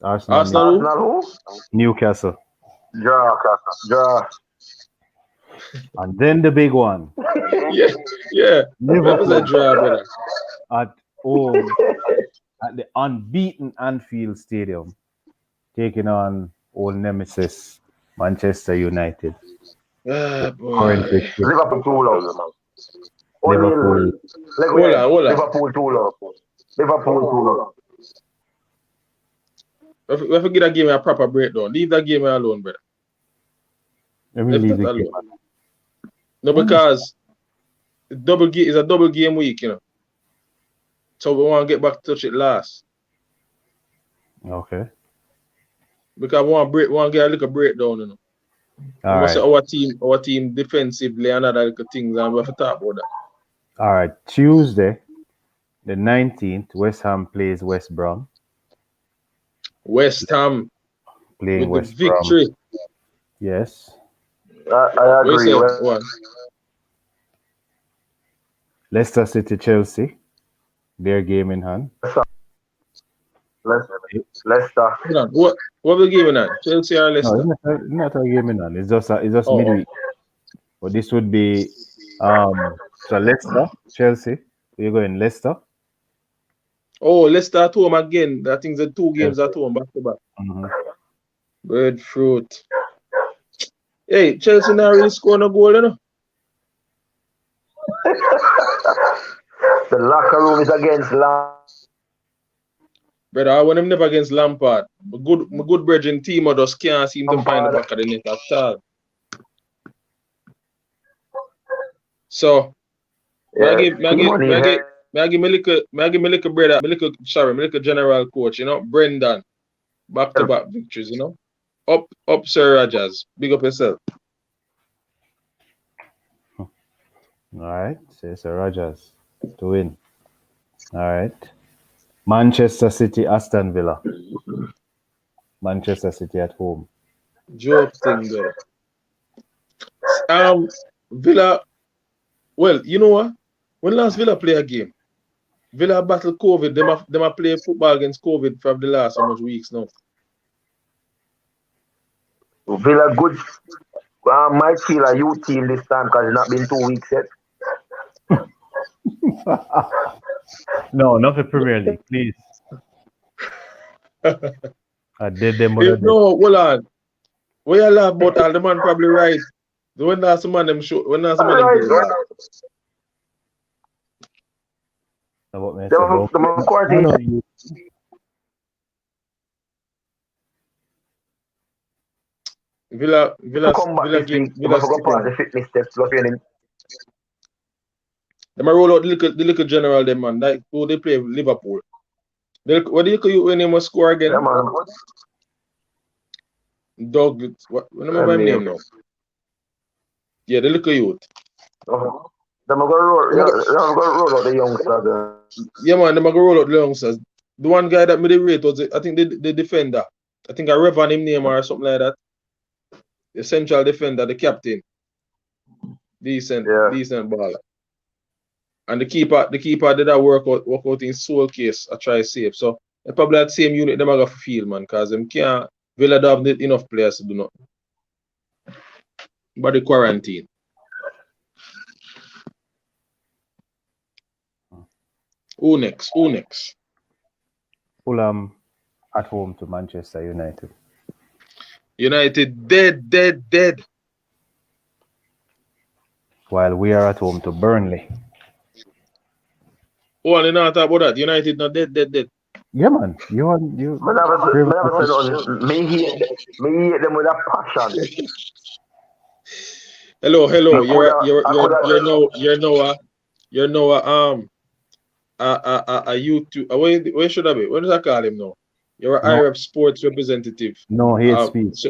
Arsenal who? Newcastle. Draw. And then the big one. Yeah. Liverpool Draw, brother. at home at the unbeaten Anfield Stadium, taking on old nemesis Manchester United. Currently, Liverpool too low. Liverpool. Hold on. Liverpool too low. We have to give that game a proper breakdown. Leave that game alone, brother. Let me leave the game. No, because it's a double game week, you know. So we want to get back to touch it last. Okay. Because we want to get a little breakdown, you know. All right. Our team defensively and other little things, and we have to talk about that. All right. Tuesday, the 19th, West Ham plays West Brom. West Ham playing with West the victory. Brom. Yes. I agree. Leicester City, Chelsea. Their game in hand. Leicester. What we giving that? Chelsea or Leicester? No, it's not a game in hand. It's just midweek. But this would be so Leicester, Chelsea. You're going Leicester. Oh, Leicester at home again. I think the 2 games at home back to back. Mm-hmm. Breadfruit. Hey, Chelsea not really scoring a goal, you know. The locker room is against Lampard. Brother, I want him never against Lampard. My good brethren team just can't seem to find the back of the net at all. So, I give me little general coach, you know, Brendan. Back-to-back victories, you know. Up Sir Rogers. Big up yourself. All right. Say Sir Rogers to win. All right. Manchester City, Aston Villa. Manchester City at home. Joke thing there. Villa, well, you know what? When last Villa play a game? Villa battle COVID. Them are playing football against COVID for the last how much weeks now. Villa good. Might feel a youth team this time because it's not been 2 weeks yet. No, not the Premier League, please. I did them If no, hold on. What you laugh about all the man probably right. When that's some man them show when that's some man them Alright, play ball. about me. the quarantine. Villa Come back this game week. They Villa must go stick past on. the fitness test plus training. They might roll out the little general them man. Like who they play Liverpool. What do you call when they must score again? Yeah, man. Dog what remember his name now? Yeah, the little youth. They must go roll out the youngsters. Yeah man, they might go roll out the youngsters. The one guy that made the rate was I think the defender. I think I Revan him name or something like that. The central defender, the captain. Decent baller. And the keeper did that work out in soul case. I try save. So they probably had the same unit them I got for field, man, because them can't Villa don't have enough players to do nothing. But the quarantine. Who next? Fulham at home to Manchester United. United dead. While we are at home to Burnley. Oh, and you not talk about that. United not dead. Yeah, man. You. Me hate them with a passion. Hello. You're now a YouTube. Where should I be? What does I call him now? You're an iRepSports representative. No hate speech. So,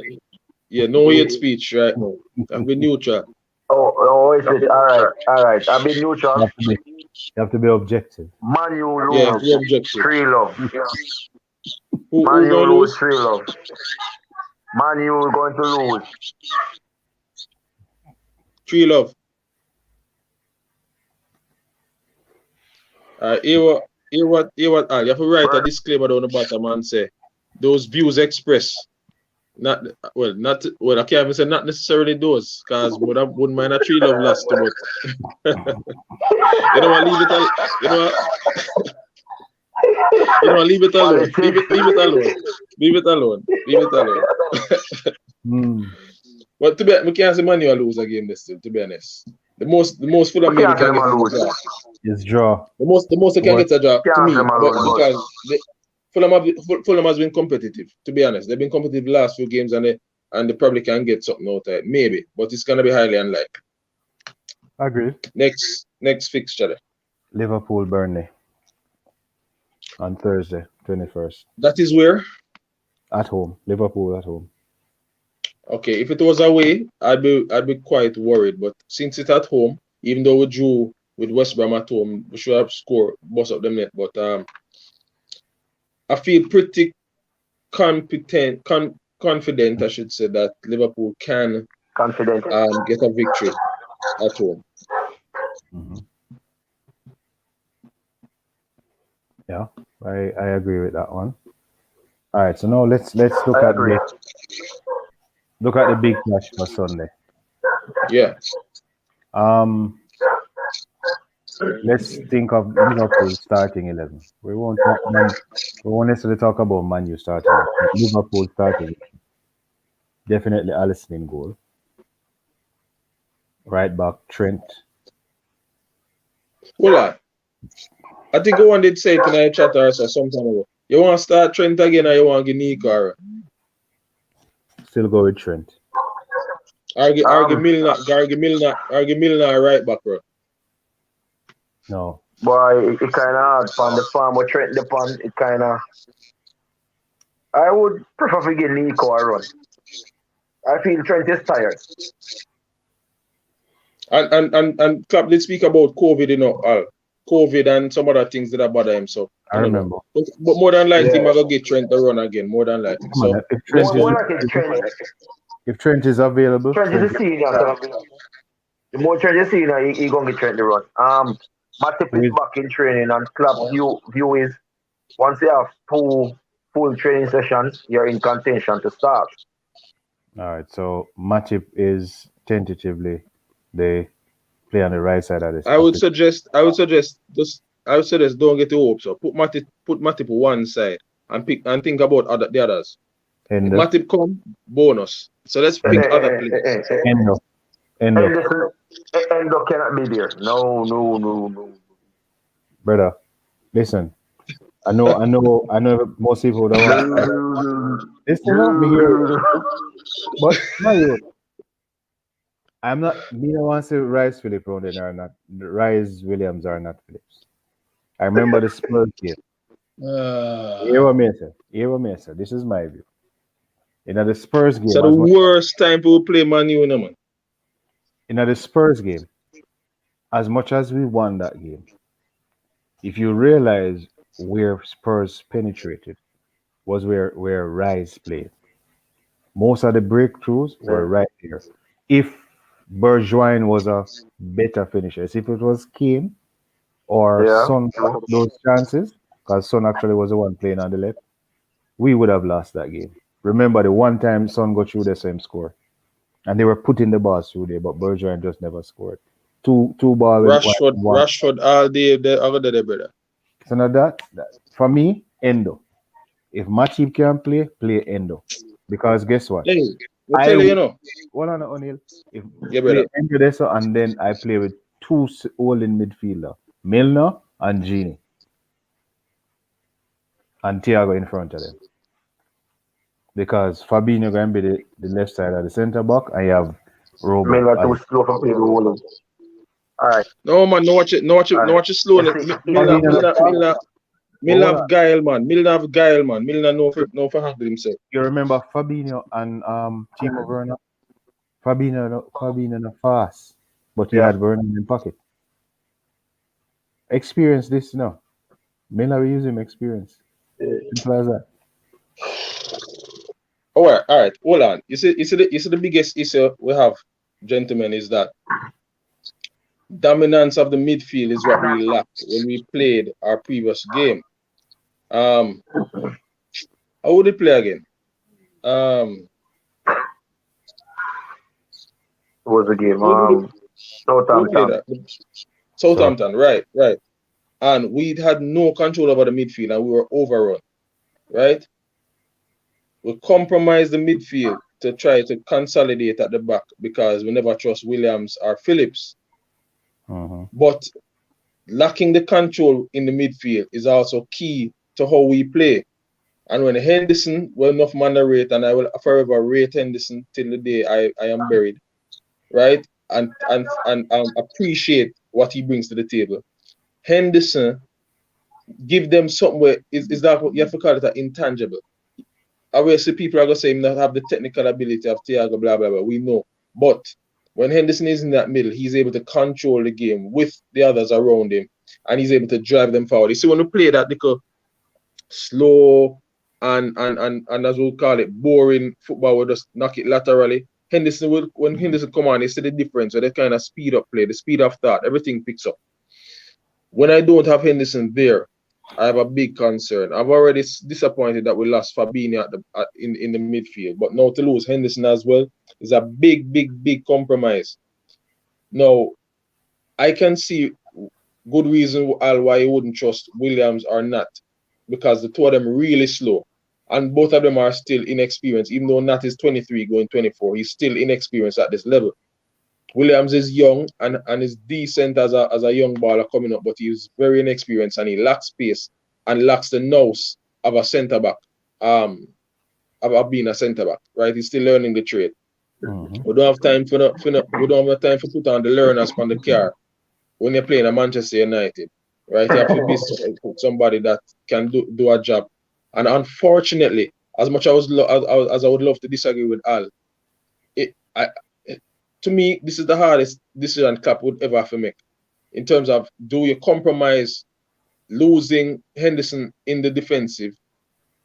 yeah, no hate speech right now. I've been neutral. Is it? All right. I've been neutral. You have to be objective. Man, you lose. Yeah, be objective. 3-love. Who you lose? 3-love. Man, you going to lose. 3-love. Hear what, you have to write a disclaimer down the bottom and say those views expressed. I can't even say not necessarily those, because wouldn't mind a 3-love last too much. You know what, leave it alone. Leave it alone. But we can't say Man U lose a game this, to be honest. The most Fulham maybe can get is draw. The most they can get a draw to me, but because Fulham has been competitive. To be honest, they've been competitive the last few games, and they probably can get something out of it, maybe, but it's gonna be highly unlikely. Agreed. Next fixture. Liverpool Burnley on Thursday, 21st. That is where? At home. Liverpool at home. Okay, if it was away, I'd be quite worried. But since it's at home, even though we drew with West Brom at home, we should have scored most of them net. But I feel pretty confident, I should say, that Liverpool can get a victory at home. Mm-hmm. Yeah, I agree with that one. All right, so now let's look at the big match for Sunday. Yeah. Let's think of Liverpool starting 11. We won't necessarily talk about Man U starting. Liverpool starting. Definitely Alisson in goal. Right back Trent. Hold on. I think one did say it in a chat or some time ago. You want to start Trent again, or you want to give Nico? Still go with Trent. Argue Milner right back, bro. No. Boy, it kind of hard from the farm with Trent the pun. It kind of. I would prefer to give Nico a run. I feel Trent is tired. And Club did speak about COVID, COVID and some other things that bother him. So I remember. But more than likely, I'm gonna get Trent to run again. More than likely. So if Trent is available, Trent is a senior. The more Trent is senior, he gonna get Trent to run. Matip is back in training, and Club view is once you have 2 full training sessions, you're in contention to start. All right. So Matip is tentatively the play on the right side of this I of would the suggest I would suggest don't get your hopes up. Put Matip one side and pick and think about the others. If Endo, Matip come, bonus. So let's Eh, pick eh, other eh, eh, eh, players. eh, Endo, Endo, Henderson, Endo cannot be there. No, no, no, no. brother. Listen, I know. Most people don't want. I don't, listen up, me hear you. But my youth, I'm not. Me don't want to say Rice Phillips around there or not. Rice Williams are not Phillips. I remember the Spurs game. Ah. Hear what me say. Hear what me say. This is my view. The Spurs So game, the worst time to play Man U, no, man. the Spurs game, as much as we won that game, if you realize where Spurs penetrated was where Rice played. Most of the breakthroughs were Yeah, right there. If Bergwijn was a better finisher, if it was Kane or yeah. Son got those chances, because Son actually was the one playing on the left, we would have lost that game. Remember the one time Son got through the same score, and they were putting the balls through there, but Bergwijn just never scored. Two ball in one. Rashford all day the other day, brother. So now that for me, Endo. If Matip can play, play Endo. Because guess what? Hey, I I tell you, hold on O'Neal. If yeah, play brother. Endo there, so and then I play with two holding midfielder, Milner and Genie, and Thiago in front of them. Because Fabinho going to be the left side of the centre back, and you have Men Robo. are too slow for play the whole. All right, No, man, no watch it, all right. no watch it slow. You see, Fabinho, but Milner hold have on. guile, man. Milner have guile, man. Milner no for handle himself. You remember Fabinho and Timo Werner? Fabinho not fast, but he yeah. had Werner in pocket. Experience this now. Miller will use him experience. Simple as that. All right. Hold on. You see the biggest issue we have, gentlemen, is that dominance of the midfield is what we lacked when we played our previous game. How would it play again? It was a game. Who did it, who played Southampton. that? So Southampton, right. And we had no control over the midfield and we were overrun, right? We compromised the midfield to try to consolidate at the back because we never trust Williams or Phillips. mhm. But lacking the control in the midfield is also key to how we play. And when Henderson, well enough man to rate, and I will forever rate Henderson till the day I am buried, right? And appreciate what he brings to the table. Henderson give them something where is that what you have to call it an intangible. Obviously, people are gonna say him not have the technical ability of Thiago, blah blah blah. We know, but when Henderson is in that middle, he's able to control the game with the others around him, and he's able to drive them forward. You see, when we play that little slow and as we'll call it, boring football, we just knock it laterally. When Henderson come on, you see the difference. So they kind of speed up play, the speed of thought, everything picks up. When I don't have Henderson there, I have a big concern. I'm already disappointed that we lost Fabinho in the midfield, but now to lose Henderson as well is a big compromise. Now, I can see good reason why you wouldn't trust Williams or not, because the two of them really slow, and both of them are still inexperienced. Even though Nat is 23 going 24, he's still inexperienced at this level. Williams is young and is decent as a young baller coming up, but he's very inexperienced and he lacks pace and lacks the nous of a centre back, of being a centre back, right? He's still learning the trade. Mhm. We don't have time we don't have time for put on the learners on the car when you're playing at Manchester United, right? You have to be somebody that can do a job. And unfortunately, as much as I would love to disagree with Al, it, I, to me, this is the hardest decision Klopp would ever have to make in terms of, do you compromise losing Henderson in the defensive,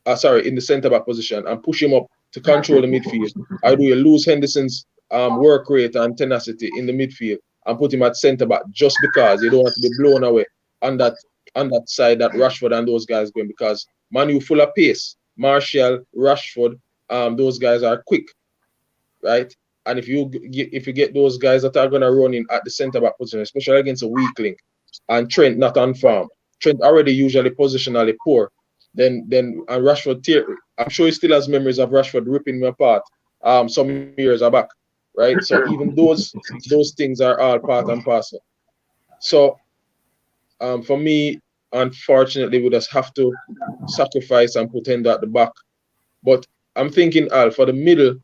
in the centre back position and push him up to control the midfield, or do you lose Henderson's work rate and tenacity in the midfield and put him at centre back just because you don't want to be blown away on that side that Rashford and those guys going, because Man U full of pace. Martial, Rashford, those guys are quick. right? And if you get those guys that are gonna run in at the centre back position, especially against a weak link, and Trent not on form, Trent already usually positionally poor, then and Rashford I'm sure he still has memories of Rashford ripping me apart some years back, right? So even those things are all part and parcel. So for me, unfortunately, we just have to sacrifice and put Hendo at the back. But I'm thinking, Al, for the middle,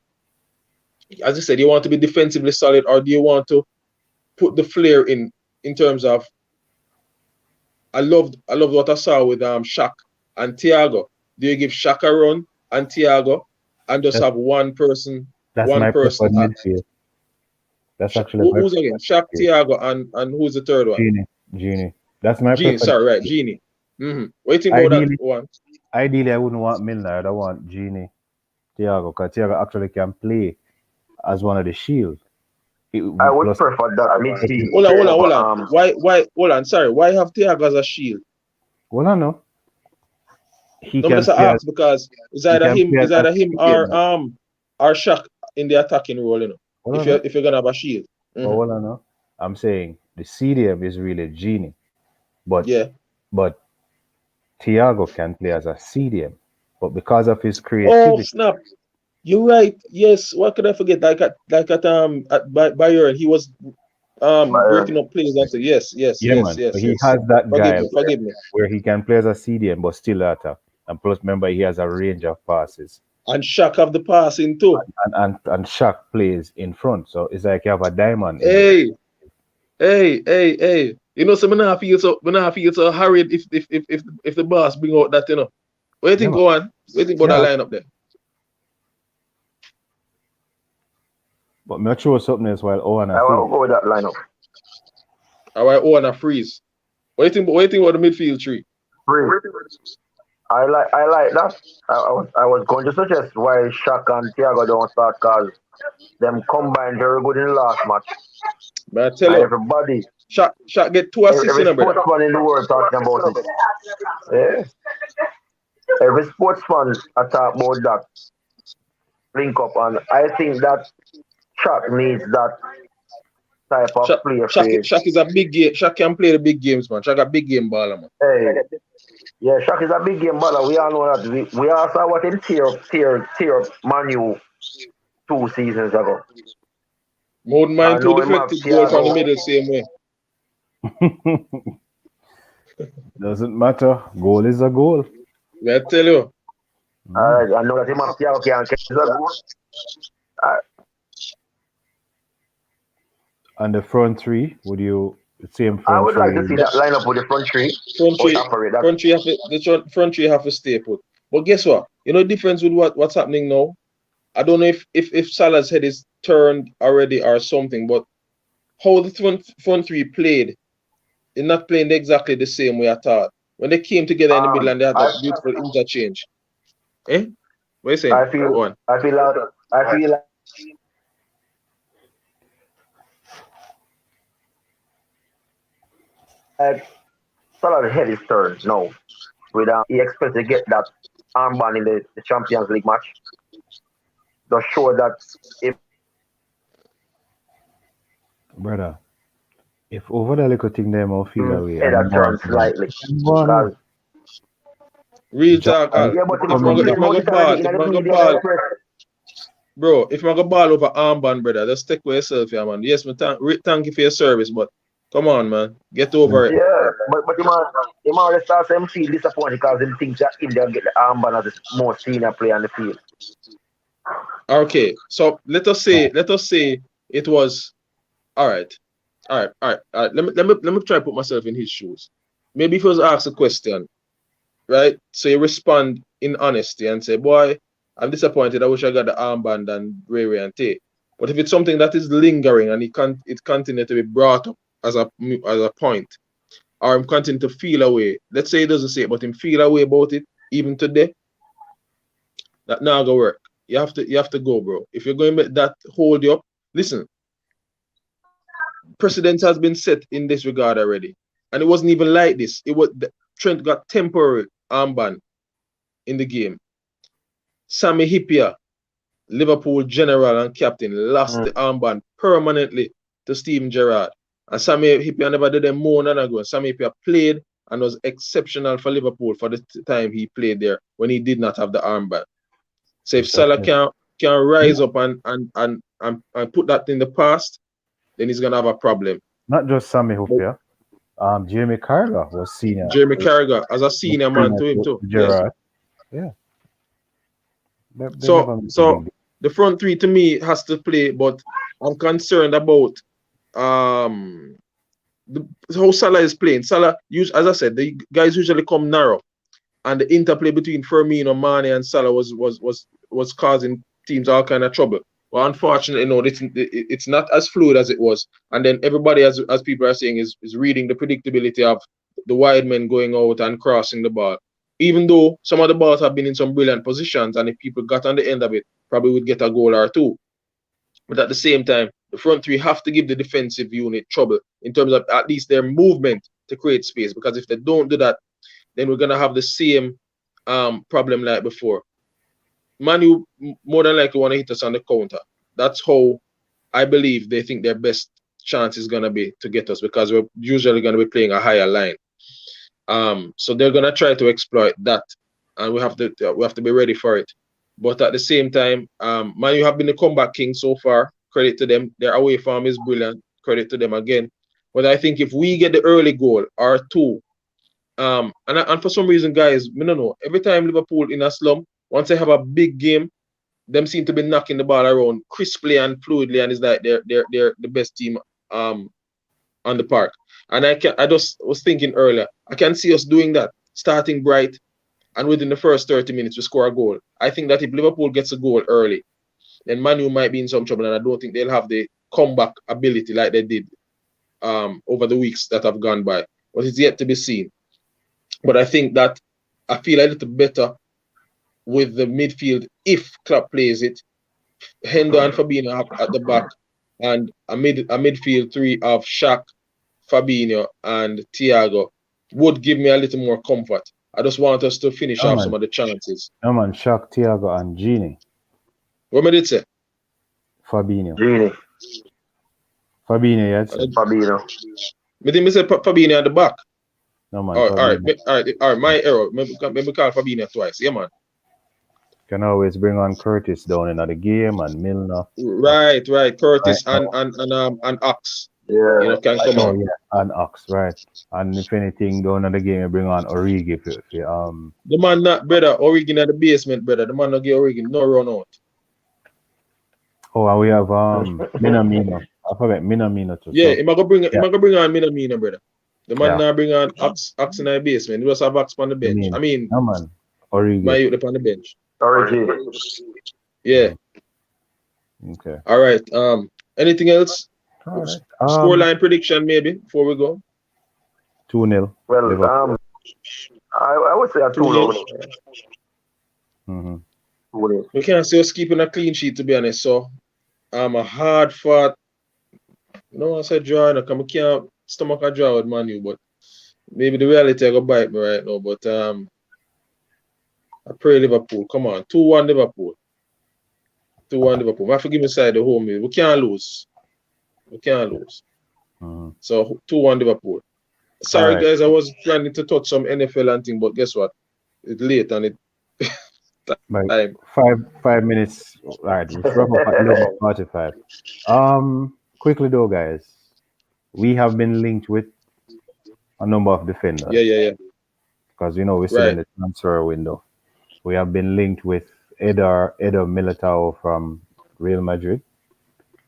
as I said, you want to be defensively solid, or do you want to put the flair in terms of I loved what I saw with Shaq and Thiago. Do you give Shaq a run and Thiago and just That's have one person that's my preferred at midfield. That's actually my who's again? Shaq, preferred midfield. Thiago, and who's the third one? Genie, Genie. That's my Genie. preferred Sorry, right, midfield. Genie. What do you think about that Ideally, one? ideally, I wouldn't want Milner. I'd want Genie, Thiago, because Thiago actually can play as one of the shield. I would Plus, prefer that plus midfield Hold over on. Why? Hold on. Sorry. Why have Thiago as a shield? well, I know he No, I'm can just play as ask because he can play it's as either him CDM. or Shaq in the attacking role. Well, I know. If you're gonna have a shield. But Hmm. well, I know. I'm saying the CDM is really Genie, but Yeah. but Thiago can play as a CDM. But because of his Oh creativity, snap! You're right. Yes. What could I forget? At Bayern, he was Bayern. breaking up plays and say yeah, man. So he has that guile Forgive me. where he can play as a CDM but still attack. And plus, remember, he has a range of passes. And Shaq have the passing too. And Shaq plays in front. So it's like you have a diamond in the. Hey, hey. So me not feel so hurried if the boss bring out that. What do you Yeah, think, man. go on? What do you think about Yeah. that lineup there? But me throw something else while Owen I I will think. go with that lineup. All right, oh, and a freeze. What do you think about the midfield tree? Free. I like that. I was going to suggest why Shaq and Thiago don't start because them combined very good in the last match. Man, I tell And you, everybody, Shaq get 2 assists, every brother. sportsman in the world talking about it. Yeah. Every sportsman I talk about that link up, and I think that Shaq needs that type of player for Shaq is a big game. Shaq can play the big games, man. Shaq a big game baller, man. hey. Yeah, Shaq is a big game baller. We all know that. We all saw what him tear up Manu 2 seasons ago. Mouldn't I mind two know him have deflected goal from the Thiago. middle same way. Doesn't matter. Goal is a goal. Man, I tell you. I know that him have Thiago can catch the goal. Uh, And the front three, would you same I front would like three? to see that lineup with the front three. Front How it three, operate that. front three have to, front three have to stay put. But guess what? The difference with what's happening now. I don't know if Salah's head is turned already or something, but how the front three played, they're not playing exactly the same way I thought. When they came together in the middle and they had I that beautiful interchange. Eh? What are you saying? I feel Go on. I feel like I feel like Salah's head is turned now. With he expects to get that armband in the Champions League match. Just show that if Brother, if over the little thing them will feel away head and had them want turned to go, slightly. them go on now. Because Real Jack talk, and Al. yeah, but him If have man coming. go, complained if man about go it already ball, in if the man go media and ball, the press. bro, if man go ball over armband, brother, just stick with yourself, yeah, man. Yes, man, thank you for your service, but come on, man. Get over it. Yeah, but him already starts him feel disappointed because him thinks that India get the armband as the most senior player on the field. Okay, so let us say it was all right. Let me try to put myself in his shoes. Maybe if he was asked a question, right? So you respond in honesty and say, "Boy, I'm disappointed. I wish I got the armband and Ray and Tay." But if it's something that is lingering and it continue to be brought up as a point, or him continue to feel away. Let's say he doesn't say it, but him feel away about it even today. That now go work. You have to go, bro. If you're going to let that hold you up, listen. Precedent has been set in this regard already, and it wasn't even like this. Trent got temporary armband in the game. Sammy Hippier Liverpool general and captain, lost the armband permanently to Steven Gerrard. And Sammy Hippier never did them more than ago. Sammy Hippier played and was exceptional for Liverpool for the time he played there when he did not have the armband. So if Salah can rise up and put that in the past, then he's gonna have a problem. Not just Sammy Hippier. Jamie Carragher was senior. Jeremy Carragher as a senior man to him too. Gerrard. Yes. Yeah. So the front three to me has to play, but I'm concerned about how Salah is playing. Salah, as I said, the guys usually come narrow, and the interplay between Firmino, Mane, and Salah was causing teams all kind of trouble. Well, unfortunately, no, it's not as fluid as it was. And then everybody, as people are saying, is reading the predictability of the wide men going out and crossing the ball. Even though some of the balls have been in some brilliant positions, and if people got on the end of it, probably would get a goal or two. But at the same time, the front three have to give the defensive unit trouble in terms of at least their movement to create space. Because if they don't do that, then we're gonna have the same problem like before. Manu more than likely want to hit us on the counter. That's how I believe they think their best chance is gonna be to get us, because we're usually gonna be playing a higher line. So they're gonna try to exploit that, and we have to be ready for it. But at the same time, Manu have been the comeback king so far. Credit to them. Their away form is brilliant. Credit to them again. But I think if we get the early goal or two, and for some reason, guys, I don't know. Every time Liverpool in a slump, once they have a big game, them seem to be knocking the ball around crisply and fluidly, and it's like they're the best team on the park. And I just was thinking earlier, I can see us doing that, starting bright, and within the first 30 minutes we score a goal. I think that if Liverpool gets a goal early, then Manu might be in some trouble, and I don't think they'll have the comeback ability like they did over the weeks that have gone by. But it's yet to be seen. But I think that I feel a little better with the midfield if Klopp plays it. Hendo and Fabinho at the back, and a midfield three of Shaq, Fabinho, and Thiago would give me a little more comfort. I just want us to finish off some of the chances. No man, Shaq, Thiago, and Gini. What did say? Fabinho. Gini. Fabinho, yes. Fabinho. I think I said Fabinho at the back. No man. All right. My error. Maybe call Fabinho twice. Yeah, man. Can always bring on Curtis down in the game and Milner. Right. Curtis and Ox. Yeah. You know, can come on. Yeah, and Ox, right. And if anything down in the game, you bring on Origi. The man not brother, Origi in the basement, brother. The man not get Origi, no run out. Oh, and we have Minamino. I forget Minamino too. Yeah, I'm gonna bring on Minamino, brother. The man now bring on Ox in the basement. He just have Ox on the bench. I mean, no man. Origi. My youth on the bench. Origi. Yeah. Okay. All right. Anything else? All right. Scoreline prediction maybe before we go. 2-0. Well, I would say a 2-0. Mm-hmm. 2-0. We can't see us keeping a clean sheet, to be honest. So I'm a hard fought. No, I said draw. I can't stomach a draw with Manu, but maybe the reality will bite me right now. But I pray Liverpool. Come on, 2-1 Liverpool. 2-1 Liverpool. I forgive me side the home. We can't lose. Mm-hmm. So 2-1 Liverpool. Sorry, guys, I was planning to touch some NFL and thing, but guess what? It's late and it. Like 5 minutes. All right, let's wrap up at 11:45. Quickly though, guys, we have been linked with a number of defenders. Yeah. Because we're still in the transfer window. We have been linked with Eder Militao from Real Madrid.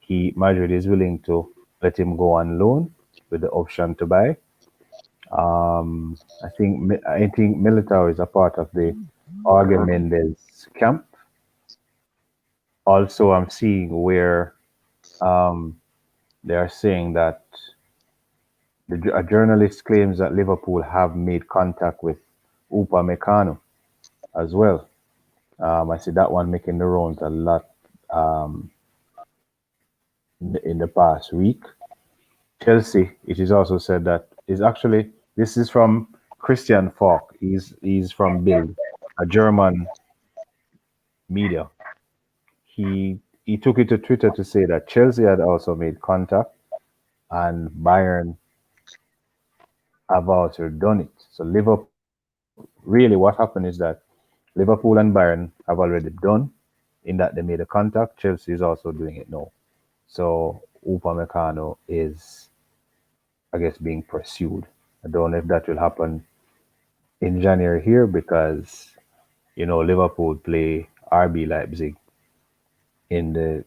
Madrid is willing to let him go on loan with the option to buy. I think Militao is a part of the Jorge Mendes camp. Also, I'm seeing where they are saying that a journalist claims that Liverpool have made contact with Upamecano as well. I see that one making the rounds a lot in the past week. Chelsea, it is also said that this is from Christian Falk. He's from Bild, a German media. he took it to Twitter to say that Chelsea had also made contact and Bayern have also done it. So Liverpool, really, what happened is that Liverpool and Bayern have already done in that they made a contact. Chelsea is also doing it now. So Upamecano is, I guess, being pursued. I don't know if that will happen in January here because Liverpool play RB Leipzig in the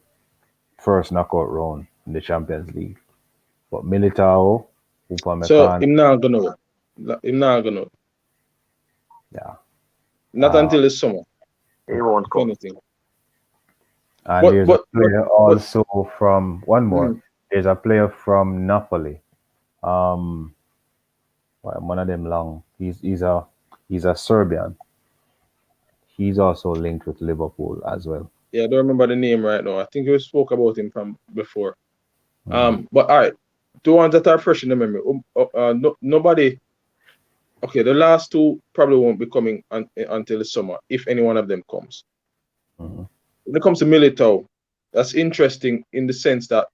first knockout round in the Champions League. But Militao, So Upamecano, him not gonna yeah. not Uh, until the summer, He won't if come. anything. and But there's a but but player but also from one more. mm, There's a player from Napoli. Um, one of them long. He's a Serbian. He's also linked with Liverpool as well. yeah, I don't remember the name right now. I think we spoke about him from before. Hmm. But all right, the ones that are fresh in the memory. No, nobody. Okay, the last two probably won't be coming until the summer, if any one of them comes. Hmm. When it comes to Militao, that's interesting in the sense that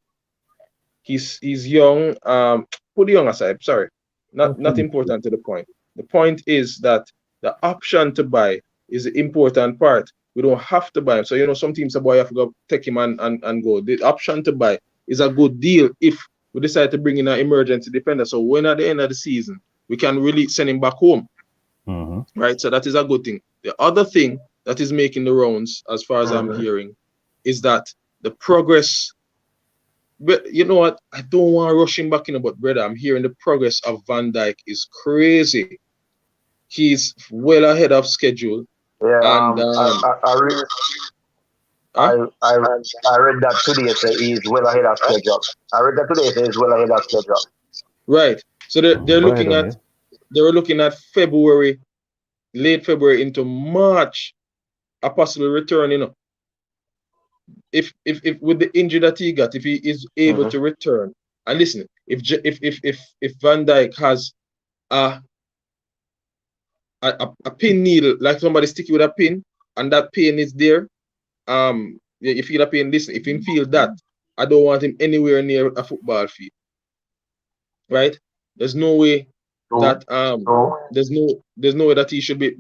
he's young. Put the young aside. Sorry, not important to the point. The point is that the option to buy is the important part. We don't have to buy him. So some teams a boy have to go take him and go. The option to buy is a good deal if we decide to bring in an emergency defender. So when at the end of the season we can really send him back home, Hmm. right? So that is a good thing. The other thing that is making the rounds, as far as I'm Mm-hmm. hearing, is that the progress. But you know what? I don't want to rush him back in, but brother, I'm hearing the progress of Van Dijk is crazy. He's well ahead of schedule, Yeah. and huh? I I I read that today. Say he's well ahead of schedule. I read that today. Say he's well ahead of schedule. Right. So they're Go ahead, looking at O'Neill. they were looking at February, late February into March, a possible return. If with the injury that he got, if he is able Mm-hmm. to return, and listen, if Van Dijk has a a pin needle, like somebody stick you with a pin, and that pain is there, yeah, you feel a pain. Listen, if him feel that, I don't want him anywhere near a football field, right? There's no way So that so there's no way that he should be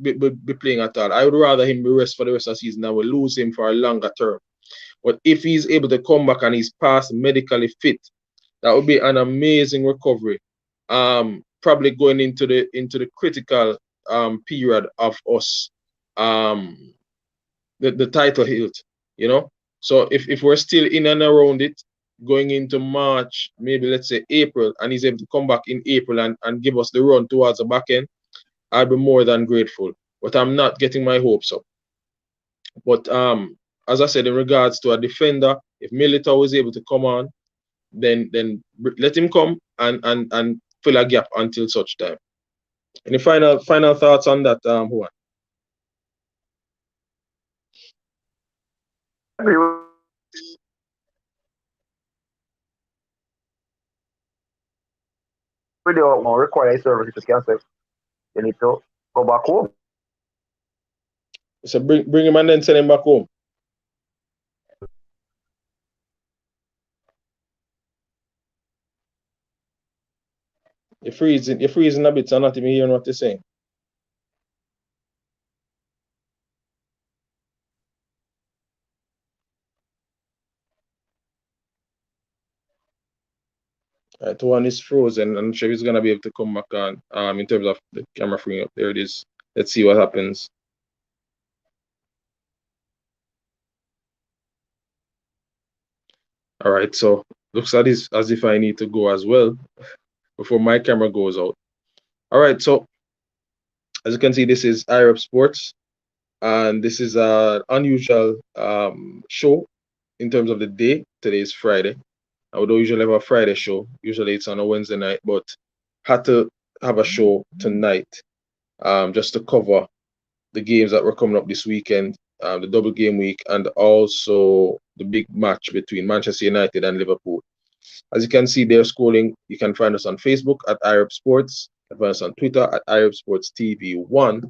playing at all. I would rather him be rest for the rest of the season than we lose him for a longer term. But if he's able to come back and he's past medically fit, that would be an amazing recovery. Probably going into the critical period of us um the title hilt, you know. So if we're still in and around it, going into March, maybe let's say April, and he's able to come back in April and give us the run towards the back end, I'd be more than grateful. But I'm not getting my hopes up. But as I said, in regards to a defender, if Militao is able to come on, then let him come and fill a gap until such time. Any final thoughts on that, Juan? agree with you. Require a service to cancel. You need to go back home. So bring him and then send him back home. You're freezing a bit, so I'm not even hearing what you're saying. Right, one is frozen. I'm not sure if he's gonna be able to come back on. In terms of the camera freeing up, there it is. Let's see what happens. All right, so looks like this as if I need to go as well before my camera goes out. All right, so as you can see, this is iRepSports, and this is an unusual show in terms of the day. Today is Friday. I would usually have a Friday show. Usually it's on a Wednesday night, but had to have a show tonight just to cover the games that were coming up this weekend, the double game week, and also the big match between Manchester United and Liverpool. As you can see, they're scrolling. You can find us on Facebook at iRepSports. You can find us on Twitter at iRepSports TV1,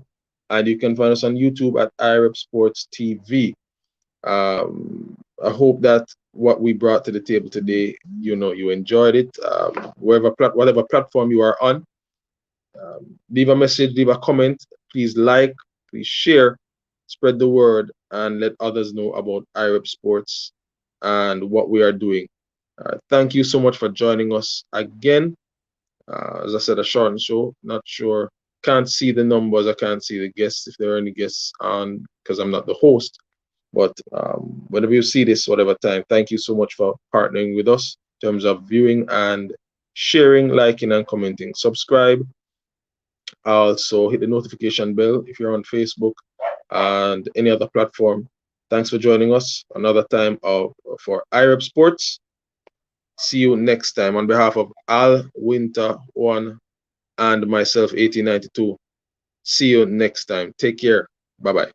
and you can find us on YouTube at iRepSports TV. I hope that what we brought to the table today, you enjoyed it. Whatever platform you are on, leave a message, leave a comment. Please like, please share, spread the word, and let others know about iRepSports and what we are doing. Thank you so much for joining us again. As I said, a short show. Not sure. Can't see the numbers. I can't see the guests if there are any guests on because I'm not the host. But whenever you see this, whatever time, thank you so much for partnering with us in terms of viewing and sharing, liking, and commenting. Subscribe. Also, hit the notification bell if you're on Facebook and any other platform. Thanks for joining us another time for iRepSports. See you next time. On behalf of Al Winter One and myself, 1892. See you next time. Take care. Bye bye.